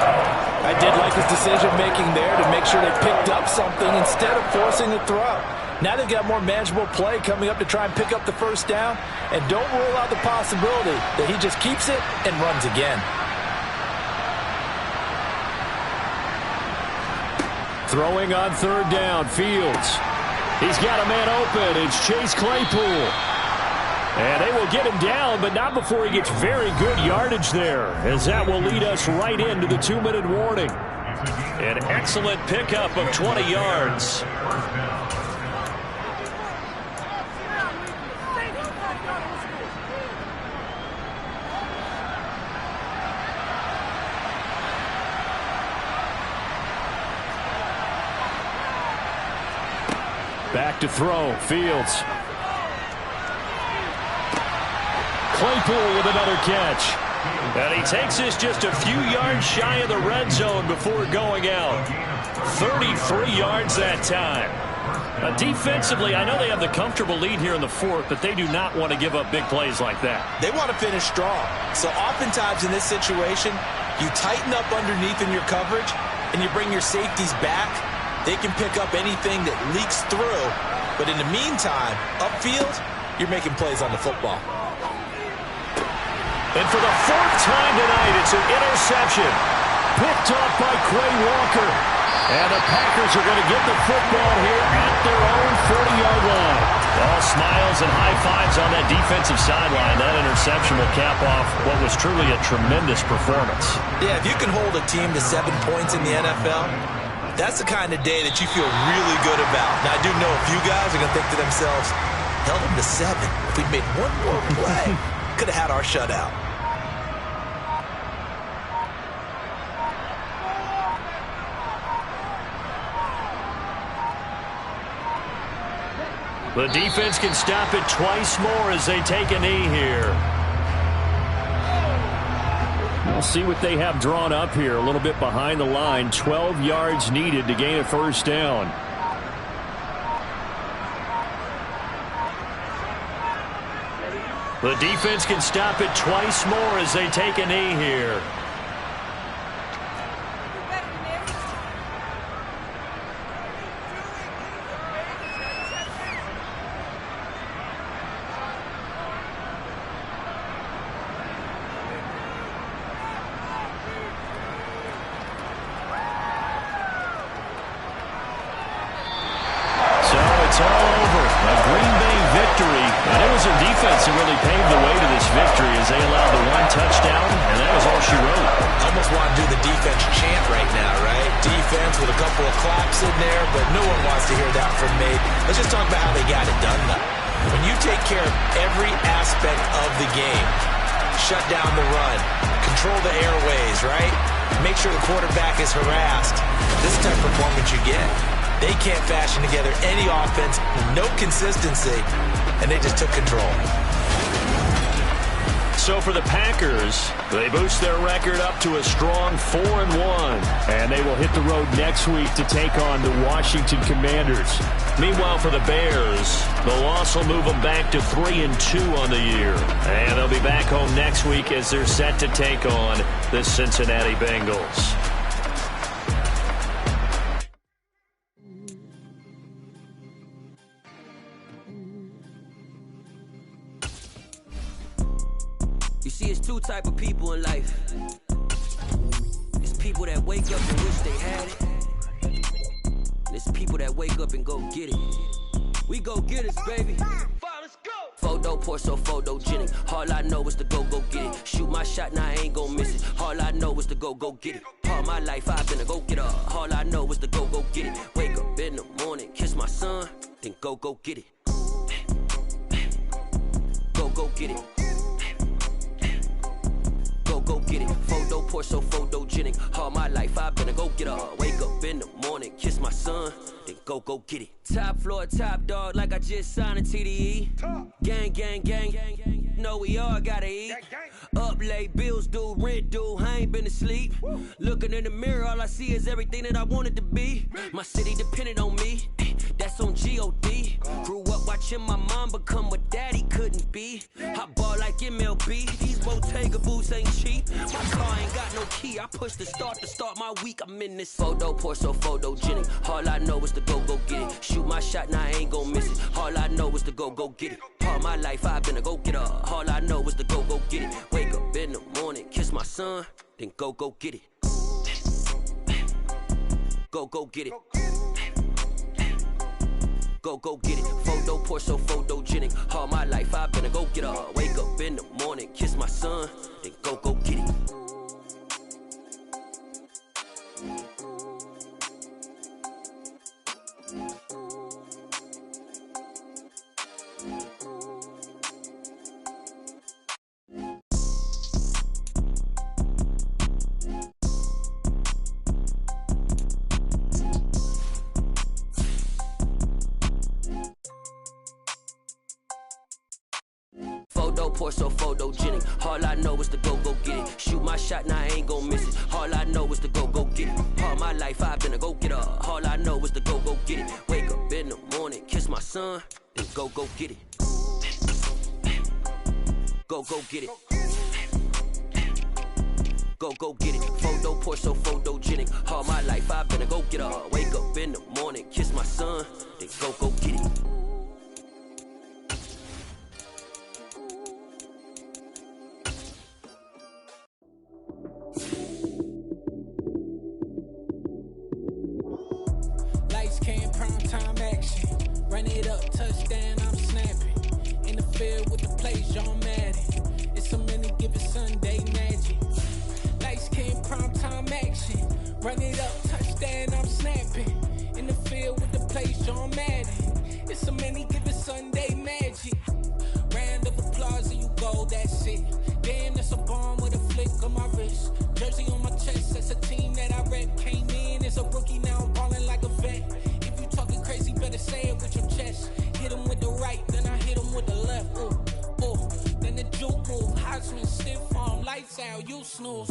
S2: I did like his decision-making there to make sure they picked up something instead of forcing the throw. Now they've got more manageable play coming up to try and pick up the 1st down. And don't rule out the possibility that he just keeps it and runs again.
S5: Throwing on 3rd down, Fields. He's got a man open. It's Chase Claypool. And they will get him down, but not before he gets very good yardage there, as that will lead us right into the 2-minute warning.
S1: An excellent pickup of 20 yards.
S5: Back to throw, Fields. Claypool with another catch.
S1: And he takes this just a few yards shy of the red zone before going out. 33 yards that time. Defensively, I know they have the comfortable lead here in the 4th, but they do not want to give up big plays like that.
S3: They want to finish strong. So oftentimes in this situation, you tighten up underneath in your coverage, and you bring your safeties back. They can pick up anything that leaks through. But in the meantime, upfield, you're making plays on the football.
S1: And for the fourth time tonight, it's an interception.
S5: Picked off by Quay Walker. And the Packers are going to get the football here at their own 40-yard line.
S1: All smiles and high fives on that defensive sideline. That interception will cap off what was truly a tremendous performance.
S2: Yeah, if you can hold a team to 7 points in the NFL, that's the kind of day that you feel really good about. Now, I do know a few guys are going to think to themselves, held them to 7. If we'd made one more play, could have had our shutout.
S1: The defense can stop it twice more as they take a knee here.
S5: We'll see what they have drawn up here. A little bit behind the line. 12 yards needed to gain a first down.
S1: The defense can stop it twice more as they take a knee here. It's all over. A Green Bay victory. And it was their defense that really paved the way to this victory as they allowed the 1 touchdown, and that was all she wrote.
S2: Almost want to do the defense chant right now, right? Defense with a couple of claps in there, but no one wants to hear that from me. Let's just talk about how they got it done, though. When you take care of every aspect of the game, shut down the run, control the airways, right? Make sure the quarterback is harassed. This is the type of performance you get. They can't fashion together any offense, no consistency, and they just took control.
S1: So for the Packers, they boost their record up to a strong 4-1.
S5: And they will hit the road next week to take on the Washington Commanders.
S1: Meanwhile, for the Bears, the loss will move them back to 3-2 on the year. And they'll be back home next week as they're set to take on the Cincinnati Bengals.
S6: You see, it's 2 type of people in life. It's people that wake up and wish they had it. And it's people that wake up and go get it. We go get it, baby. Let's go. Photo pour so photogenic. All I know is to go get it. Shoot my shot, now I ain't gon' miss it. All I know is to go get it. All my life I've been a go getter. All I know is to go get it. Wake up in the morning, kiss my son, then go get it. Go get it. Go get it. Photo pour so photogenic. All my life I've been a go getter. Wake up in the morning, kiss my son, then go get it. Top floor, top dog, like I just signed a TDE. Gang, gang, gang, gang. Know we all gotta eat. Up late, bills due, rent due. I ain't been asleep. Looking in the mirror, all I see is everything that I wanted to be. My city depended on me. That's on G.O.D. Grew up watching my mom become what daddy couldn't be. I ball like MLB. These Bottega boots ain't cheap. My car ain't got no key. I push the start to start my week. I'm in this photo pour so photogenic. All I know is to go get it. Shoot my shot, now I ain't gon' miss it. All I know is to go get it. All my life I've been a go getter. All I know is to go get it. Wake up in the morning, kiss my son, then go get it. Go get it. Go get it. Photo pour so photogenic. All my life I've been a go getter. Wake up in the morning, kiss my son, then go get it. Photo pour so photogenic. All I know is to go get it. Shoot my shot, now I ain't gon' miss it. All I know is to go get it. All my life I've been a go getter. All I know is to go get it. Wake up in the morning, kiss my son, then go get it. Go get it. Go get it. Photo pour so photogenic. All my life I've been a go getter. Wake up in the morning, kiss my son, then go get it.
S7: Run it up, touchdown, I'm snapping. In the field with the plays, John Madden. It's a many given Sunday magic. Light skin, primetime action. Run it up, touchdown, I'm snapping. In the field with the plays, John Madden. It's a many given Sunday magic. Round of applause and you go, that's it. Damn, that's a bomb with a flick on my wrist. Jersey on my chest, that's a team that I rep. Came in as a rookie, now I'm ballin' like a vet. If you talking crazy, better say it with your chest. Hit him with the right, then I hit him with the left. Then the juke move, Heisman, stiff arm, lights out, you snooze.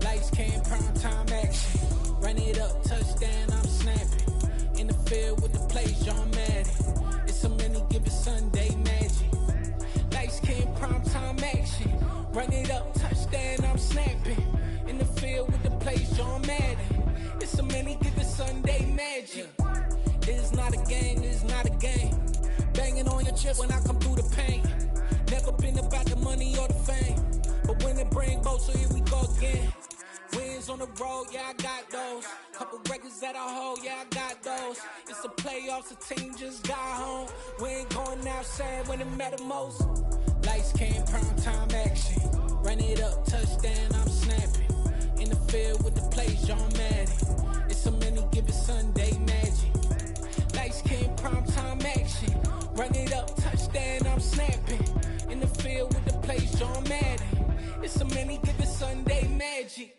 S7: Lights came, prime time action. Run it up, touchdown, I'm snapping. In the field with the plays, John Madden. It's a many given Sunday magic. Lights came, prime time action. Run it up, touchdown, I'm snapping. In the field with the plays, John Madden. It's a many given Sunday magic. It is not a game, it is not a game. Banging on your chest when I come through the pain. Never been about the money or the fame. But when it bring both, so here we go again. Wins on the road, yeah, I got those. Couple records that I hold, yeah, I got those. It's the playoffs, the team just got home. We ain't going outside when it matter most. Lights came, prime time action. Run it up, touchdown, I'm snapping. In the field with the plays, John Madden. It's a many given Sunday magic. Lights came, prime time action. Run it up, touchdown, I'm snapping. In the field with the plays, John Madden. It's a many given Sunday magic.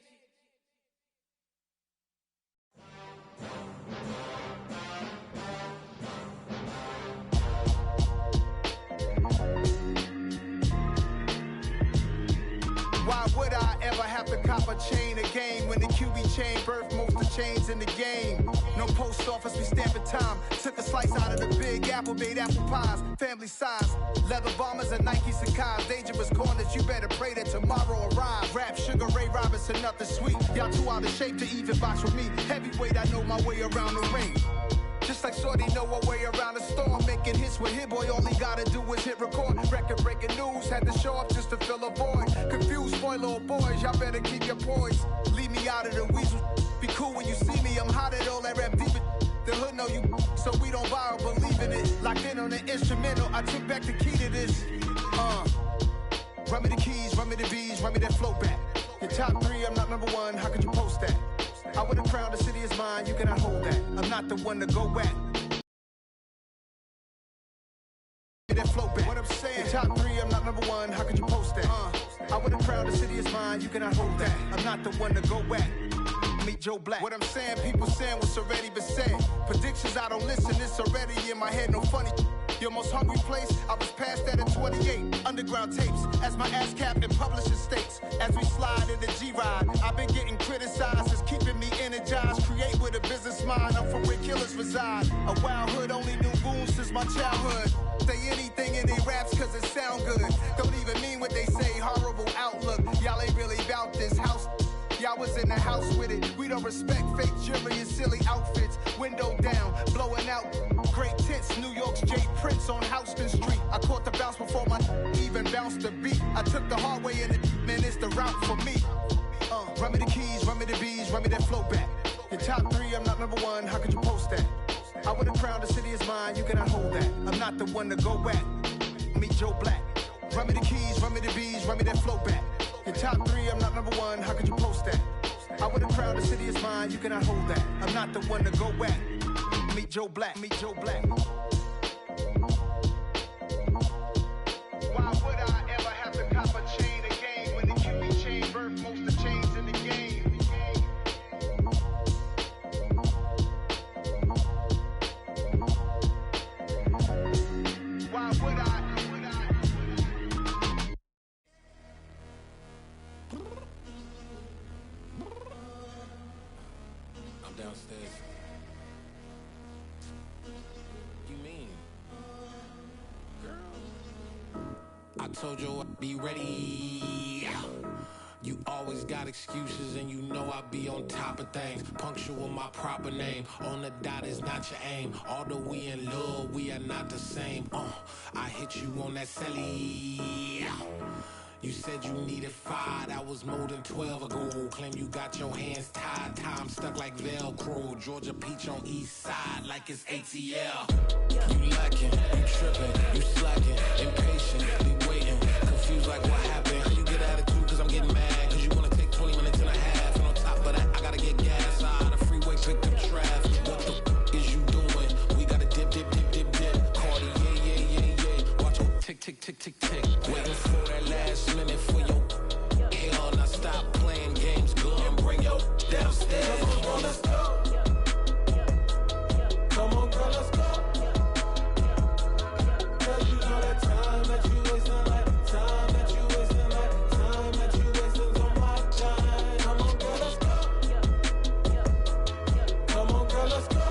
S8: Why would I ever have to cop a chain a game when the QB chain birthed most of the chains in the game? No post office, we stamping time. Took a slice out of the big apple, made apple pies, family size. Leather bombers and Nike Sacai's. Dangerous corners, you better pray that tomorrow arrives. Rap, Sugar Ray Robinson, nothing sweet. Y'all too out of shape to even box with me. Heavyweight, I know my way around the ring. Just like Shorty know her way around the storm. Making hits with Hit Boy, all he gotta do is hit record. Record breaking news, had to show up just to fill a void. Confused, spoiler boys, y'all better keep your poise. Leave me out of the weasel. Be cool when you see me, I'm hot at all that rap deep. The hood know you, so we don't borrow, believe in it. Locked in on the instrumental, I took back the key to this. Run me the keys, run me the bees, run me that flow back. Your top three, I'm not number one, how could you post that? I would've crowned the city is mine, you cannot hold that. I'm not the one to go at. That flow back. What I'm saying, your top three, I'm not number one, how could you post that? I would've crowned the city is mine, you cannot hold that. I'm not the one to go at. Meet Joe Black. What I'm saying, people saying what's already been said. Predictions, I don't listen, it's already in my head, no funny. Your most hungry place, I was past that at 28. Underground tapes, as my ass cap in publishing states. As we slide in the G-Ride, I've been getting criticized, it's keeping me energized. Create with a business mind, I'm from where killers reside. A wild hood, only knew goons since my childhood. Say anything in they raps cause it sound good. Don't even mean what they say, horrible outlook. Y'all ain't really about this house. Y'all was in the house with it. We don't respect fake jewelry and silly outfits. Window down, blowing out great tits. New York's J. Prince on Houston Street. I caught the bounce before my even bounced the beat. I took the hard way in it, man, it's the route for me. Run me the keys, run me the bees, run me that flow back. Your top three, I'm not number one, how could you post that? I would've crowned the city is mine, you cannot hold that. I'm not the one to go at. Meet Joe Black. Run me the keys, run me the bees, run me that flow back. Your top three, I'm not number one, how could you post that? I would've crowned the city is mine, you cannot hold that. I'm not the one to go at. Meet Joe Black, meet Joe Black. Why would I ever have to cop a chain a game when the QB chain birthed most of the chains in the game? Why would I?
S9: I'm downstairs. You mean? Girl. I told you I'd be ready. You always got excuses and you know I be on top of things. Punctual my proper name. On the dot is not your aim. Although we in love, we are not the same. I hit you on that celly. You said you needed 5, that was more than 12 ago. Claim you got your hands tied, time stuck like Velcro. Georgia Peach on east side like it's ATL. You lacking, you tripping, you slacking, impatient, be waiting, confused like what happened. How you get attitude cause I'm getting mad, cause you wanna take 20 minutes and a half. And on top of that, I gotta get gas out of the freeway, pick up traffic. What the f is you doing? We gotta dip, dip, dip, dip, dip. Cardi, yeah. Watch your tick, tick, tick, tick, tick. Waiting for that last minute for your hell. Now stop playing games, go and bring your downstairs. Come on, girl, let's go. Come on, girl, let's go. Cause you know that time that you wasting, like time that you wasting, like time that you wasting on my time. Come on, girl, let's go. Come on, girl, let's go.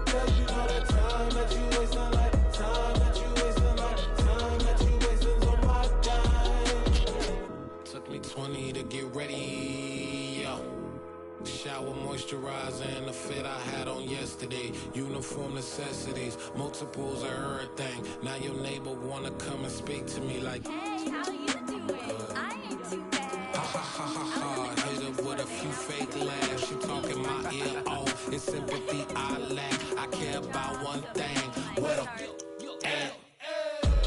S9: Cause you know that time that you wasting, like time that you wasting, like time that you wasting on my time. Took me 20 to get ready, yeah. Shower, moisturizer, and the fit I had on yesterday. Uniform necessities, multiples of everything. Now your neighbor wanna come and speak to me like,
S10: Hey, how you doing? I ain't too bad.
S9: ha ha ha ha ha. Hit her with a few fake laughs. She talking my ear off. It's sympathy I lack. I care about one thing. Well, and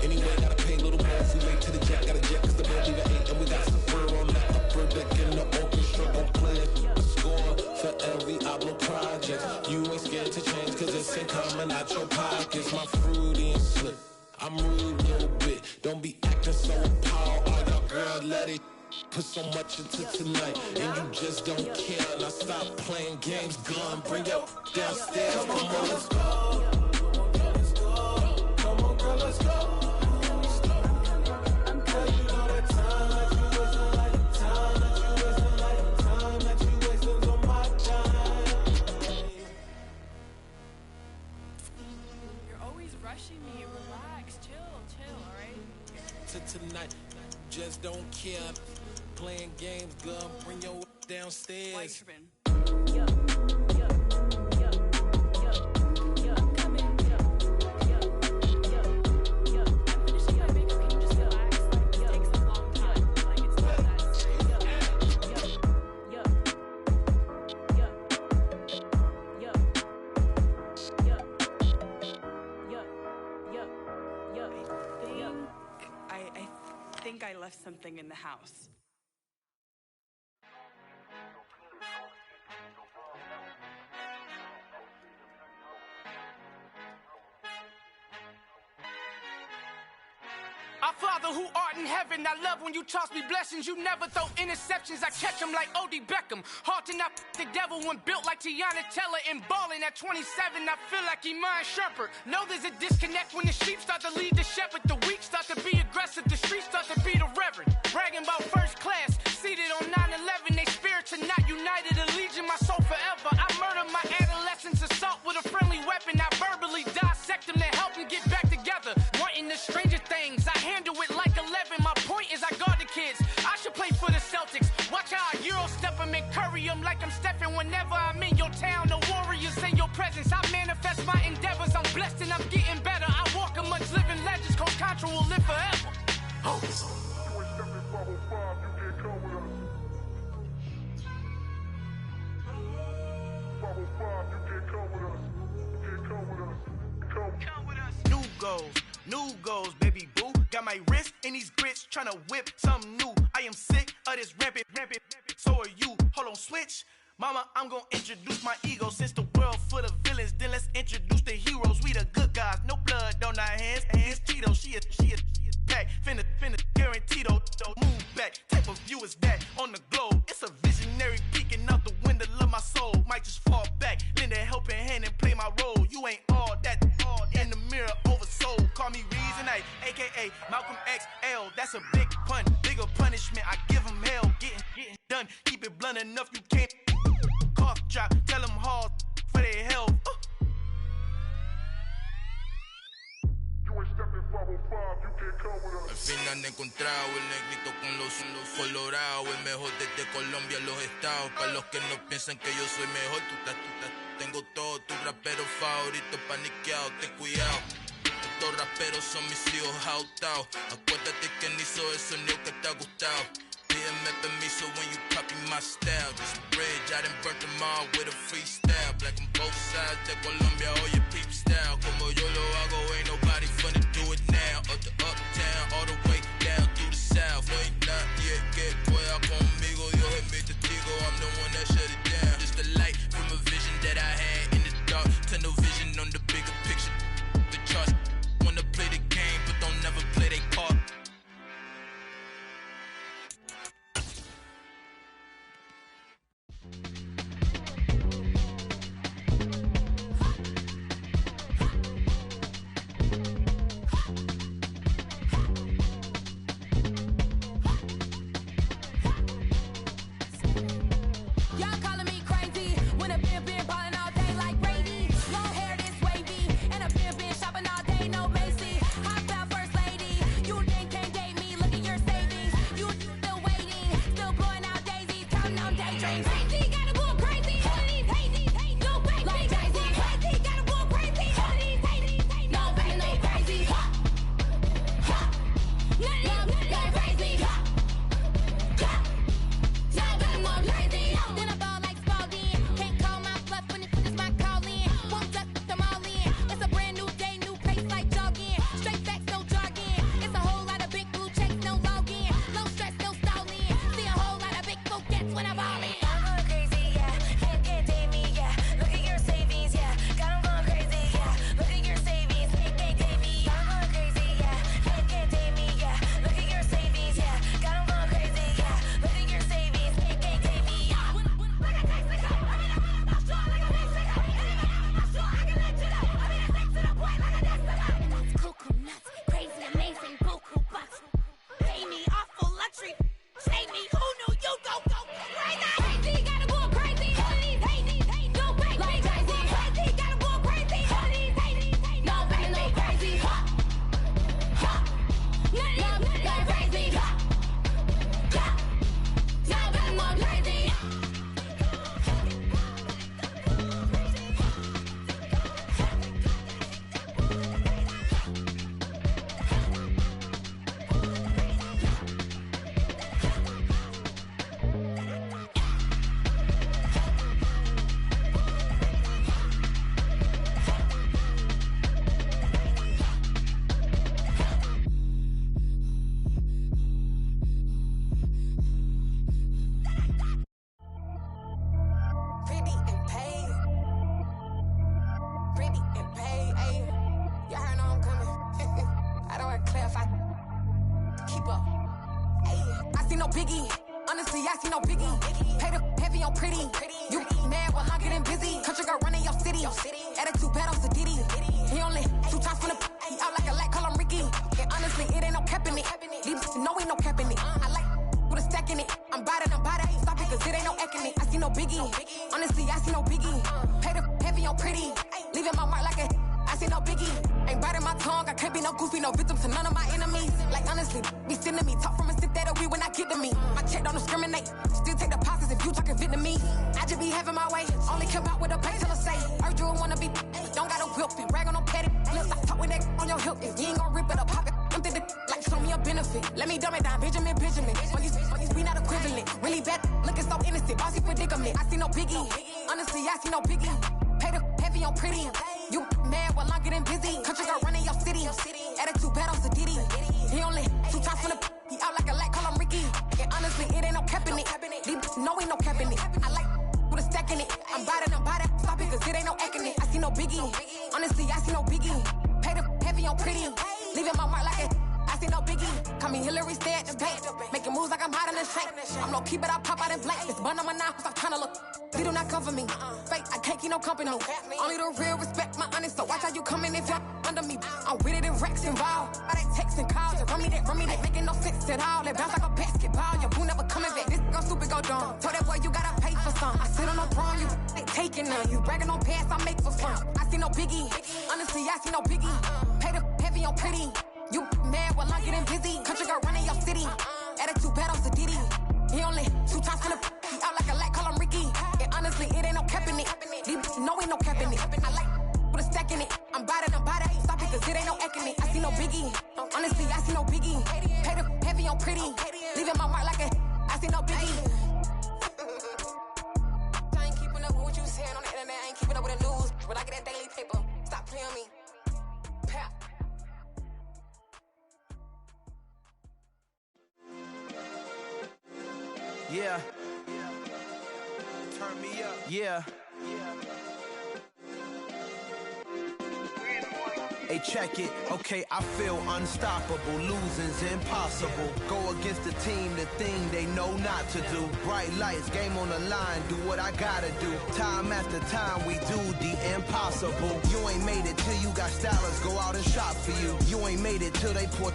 S9: anyway, gotta pay a little more if we late to the jet. Got a jet cause the boat leave at 8. And we got some fur on the upper deck in the orchestra. Gon' play a score for every album project. You ain't scared to change cause it's ain't coming out your pockets. My fruity and slip. I'm rude a little bit. Don't be acting so appalled. All y'all girl, let it put so much into tonight. And you just don't care. Now stop playing games. Gun, bring your downstairs. Come on, let's go. Come on, girl, let's go. Cause you know that time that you wasting, like time that you wasting, like time that you wasting on my time.
S10: You're always rushing me. Relax, chill, alright?
S9: To tonight, just don't care. Playing games, gun, bring your downstairs.
S10: Why you tripping? I think I left something in the house.
S11: Our Father who art in heaven, I love when you toss me blessings. You never throw interceptions, I catch them like O.D. Beckham. Hard to not the devil when built like Tiana Teller and balling at 27. I feel like Iman Shumpert. Know there's a disconnect when the sheep start to lead the shepherd. The weak start to be aggressive, the streets start to be the reverend. Bragging about first class, seated on 9/11. They spirits are not united, a legion, my soul forever. I murder my adolescence, assault with a friendly weapon. I verbally dissect them to help them get back together. Wanting the stranger things, I handle it like 11. My point is I guard the kids. I should play for the Celtics. Watch how I Euro step them and curry them like I'm Stephen. Whenever I'm in your town, the Warriors in your presence. I manifest my endeavors. I'm blessed and I'm getting better. I walk amongst living legends. Coach Contra will live forever. Oh. New goals, baby boo. Got my wrist in these grits, tryna whip something new. I am sick of this rampant. So are you. Hold on, switch. Mama, I'm gonna introduce my ego. Since the world full of villains, then let's introduce the heroes. We the good guys, no blood on our hands. Hands Tito, she is back. Finna, guaranteed. Move back. Type of view is that on the globe? It's a visionary peeking out the window of my soul. Might just fall back, lend a helping hand and play my role. You ain't all that. In the mirror, oversold. Call me Reason A, aka Malcolm XL. That's a big pun, bigger punishment. I give him hell, getting done. Keep it blunt enough, you can't. Cough drop, tell them hard for their health.
S12: Al fin han encontrado el negrito con los colorados, el mejor desde Colombia a los estados. Para los que no piensan que yo soy mejor, tú estás, tengo todo, tu rapero favorito paniqueado, ten cuidado. estos raperos son mis hijos jautados. Acuérdate que ni soy el sonido que te ha gustado. Pídeme permiso when you copy my style. This bridge, I done burnt them all with a freestyle. Black on both sides de Colombia, oye peep style. Como yo lo hago, ain't nobody finna do it now. Up to uptown, all the way down through the south. No hay nadie que pueda conmigo. Dios es mi testigo, I'm the one that shut it down. Just the light from a vision that I had in the dark. Tunnel vision on the bigger picture. The charts wanna play the game, but don't never play their part.
S13: No, ain't no cap in it. I like put a stack in it. I'm body, stop it, cause it ain't no eck in it. no biggie. Honestly, I see no biggie. Pay the heavy on pretty. Leaving my mark like a I see no biggie. I ain't keeping up with what you saying on the internet. I ain't keeping up with the news. But I get that daily paper. Stop playing me. Pap.
S14: Yeah. Turn me up. Yeah. Hey, check it. Okay, I feel unstoppable. Losing's impossible. Go against the team, the thing they know not to do. Bright lights, game on the line, do what I gotta do. Time after time, we do the impossible. You ain't made it till you got stylers go out and shop for you. You ain't made it till they put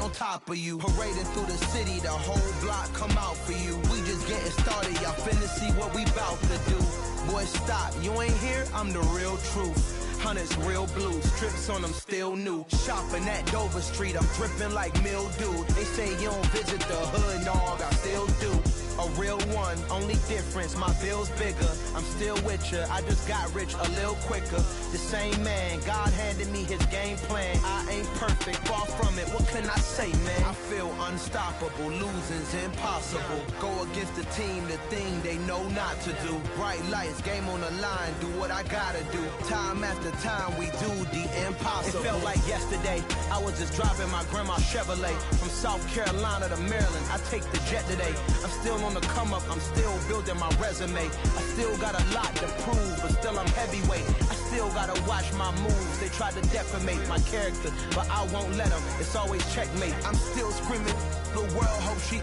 S14: on top of you. Parading through the city, the whole block come out for you. We just getting started, y'all finna see what we bout to do. Boy, stop, you ain't here, I'm the real truth. Hunters, real blue, strips on them still new. Shopping at Dover Street, I'm dripping like mildew. They say you don't visit the hood, dog, I still do. A real one, only difference, my bill's bigger. I'm still with ya, I just got rich a little quicker. The same man, God handed me his game plan. I ain't perfect, far from it, what can I say, man? I feel unstoppable, losing's impossible. Go against the team, the thing they know not to do. Bright lights, game on the line, do what I gotta do. Time after time, we do the impossible. It felt like yesterday, I was just driving my grandma's Chevrolet. From South Carolina to Maryland, I take the jet today. I'm still on the come up, I'm still building my resume. I still got a lot to prove, but still I'm heavyweight. I still gotta watch my moves. They tried to defamate my character, but I won't let them. It's always checkmate. I'm still screaming, the world hope she.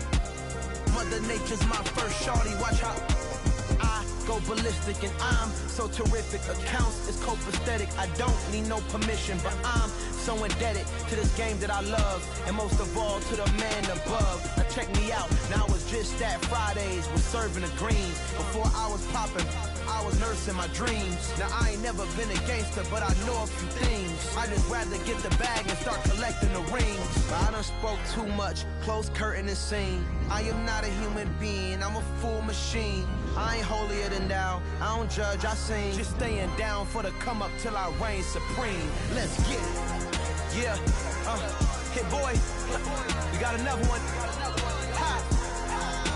S14: Mother Nature's my first shorty, watch how I go ballistic and I'm so terrific. Accounts is copacetic, I don't need no permission, but I'm so indebted to this game that I love, and most of all to the man above. Now check me out, now it's just that Fridays was serving the greens. Before I was popping, I was nursing my dreams. Now I ain't never been a gangster, but I know a few things. I just rather get the bag and start collecting the rings. But I done spoke too much, close curtain and scene. I am not a human being, I'm a full machine. I ain't holier than thou, I don't judge, I sing. Just staying down for the come up till I reign supreme. Let's get it. Yeah, hey boy, we got another one. Ha.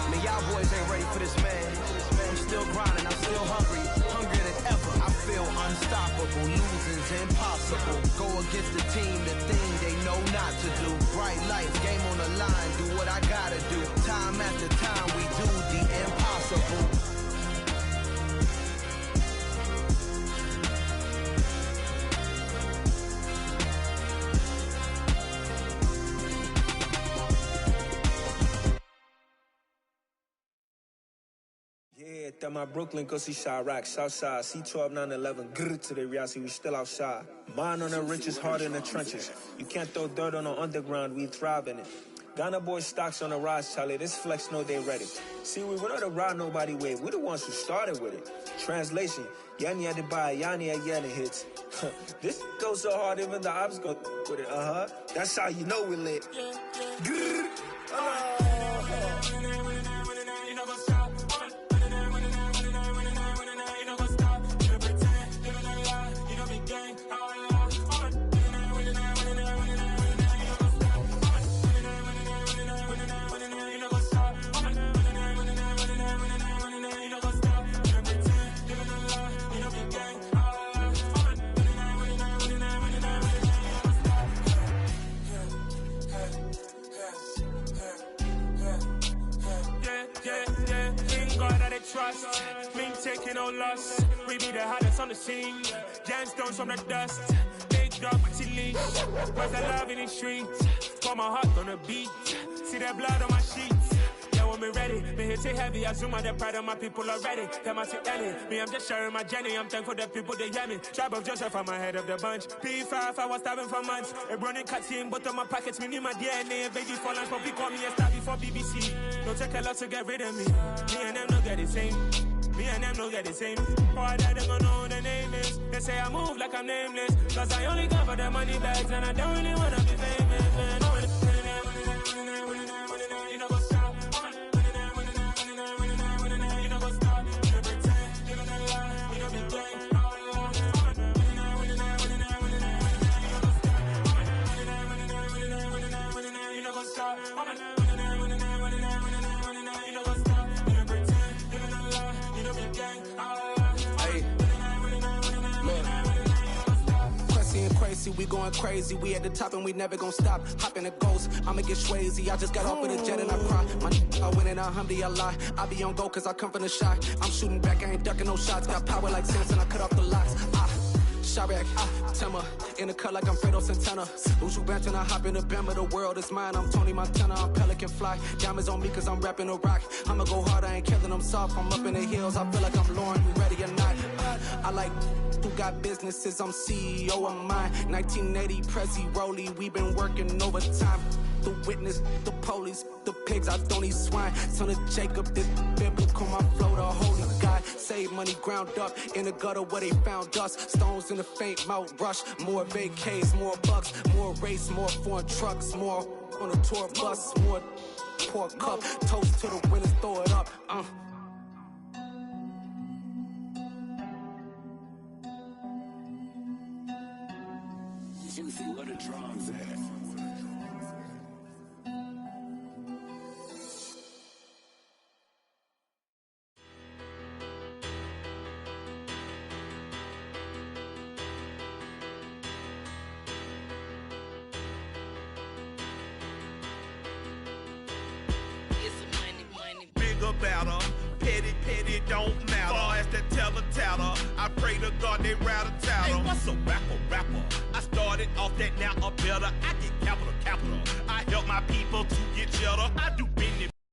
S14: Man, y'all boys ain't ready for this, man. I'm still grinding, I'm still hungry, hungrier than ever. I feel unstoppable, losing's impossible. Go against the team, the thing they know not to do. Bright lights, game on the line, do what I gotta do. Time after time, we do the impossible.
S15: Yeah, that my Brooklyn, go see Chirac, Southside, C12, 911, grrr to the reality, we still outside. Mine on the riches, hard in the trenches. You can't throw dirt on the underground, we thrive in it. Ghana boys stocks on the rise, Charlie, this flex know they ready. See, we not a ride nobody wave, we the ones who started with it. Translation, Yanni had to buy, Yanni had Yanni hits. This goes so hard, even the ops go with it, That's how you know we lit. Grrr.
S16: Trust, me taking no loss. We be the hottest on the scene. Gemstones from the dust. Big dog, pretty leash. Where's the love in the streets? Pour my heart on the beat. See that blood on my sheets. Yeah, when me ready, me hit it heavy. I zoom out the pride of my people already. Them I see Ellie. Me, I'm just sharing my journey. I'm thankful the people they hear me. Tribe of Joseph, I'm ahead of the bunch. P5, I was starving for months. A running cut in both of my pockets. Me need my DNA. Baby for lunch, but call me a star before BBC. Don't take a lot to get rid of me. Me and them don't get the same. Me and them don't get the same. All that they gonna know the name is. They say I move like I'm nameless. Cause I only cover the money bags and I don't really wanna be famous, man. You know what's up? You know what's up? You pretend, you don't lie, you don't be gang.
S17: see we going crazy. We at the top and we never gonna stop. Hop in a ghost, I'ma get swayzy. I just got off of the jet and I cry. I win in a Humvee, I lie. I be on go cause I come from the shot. I'm shooting back, I ain't ducking no shots. Got power like Samson, I cut off the locks. Chirac, Timmer, in the cut like I'm Fredo Santana. Uju Banton, I hop in the Bama, the world is mine. I'm Tony Montana, I'm Pelican Fly. Diamonds on me cause I'm rapping a rock. I'ma go hard, I ain't killing them soft. I'm up in the hills, I feel like I'm Lauren, you ready or not? I like who got businesses, I'm CEO of mine. 1980 Prezi Rolly, we been working overtime. The witness, the police, the pigs, I don't eat swine. Son of Jacob, this biblical, my flow, the holy God. Save money ground up in the gutter where they found us. Stones in the faint mouth rush. More vacays, more bucks, more race, more foreign trucks, more on a tour bus, more pour cup. Toast to the winners, throw it up.
S5: Juicy, where the drums at?
S18: Better, petty, don't matter. Far as that teller, I pray to God they rattle tattle. Hey, what's a rapper? I started off that, now a better. I get capital. I help my people to get cheddar. I do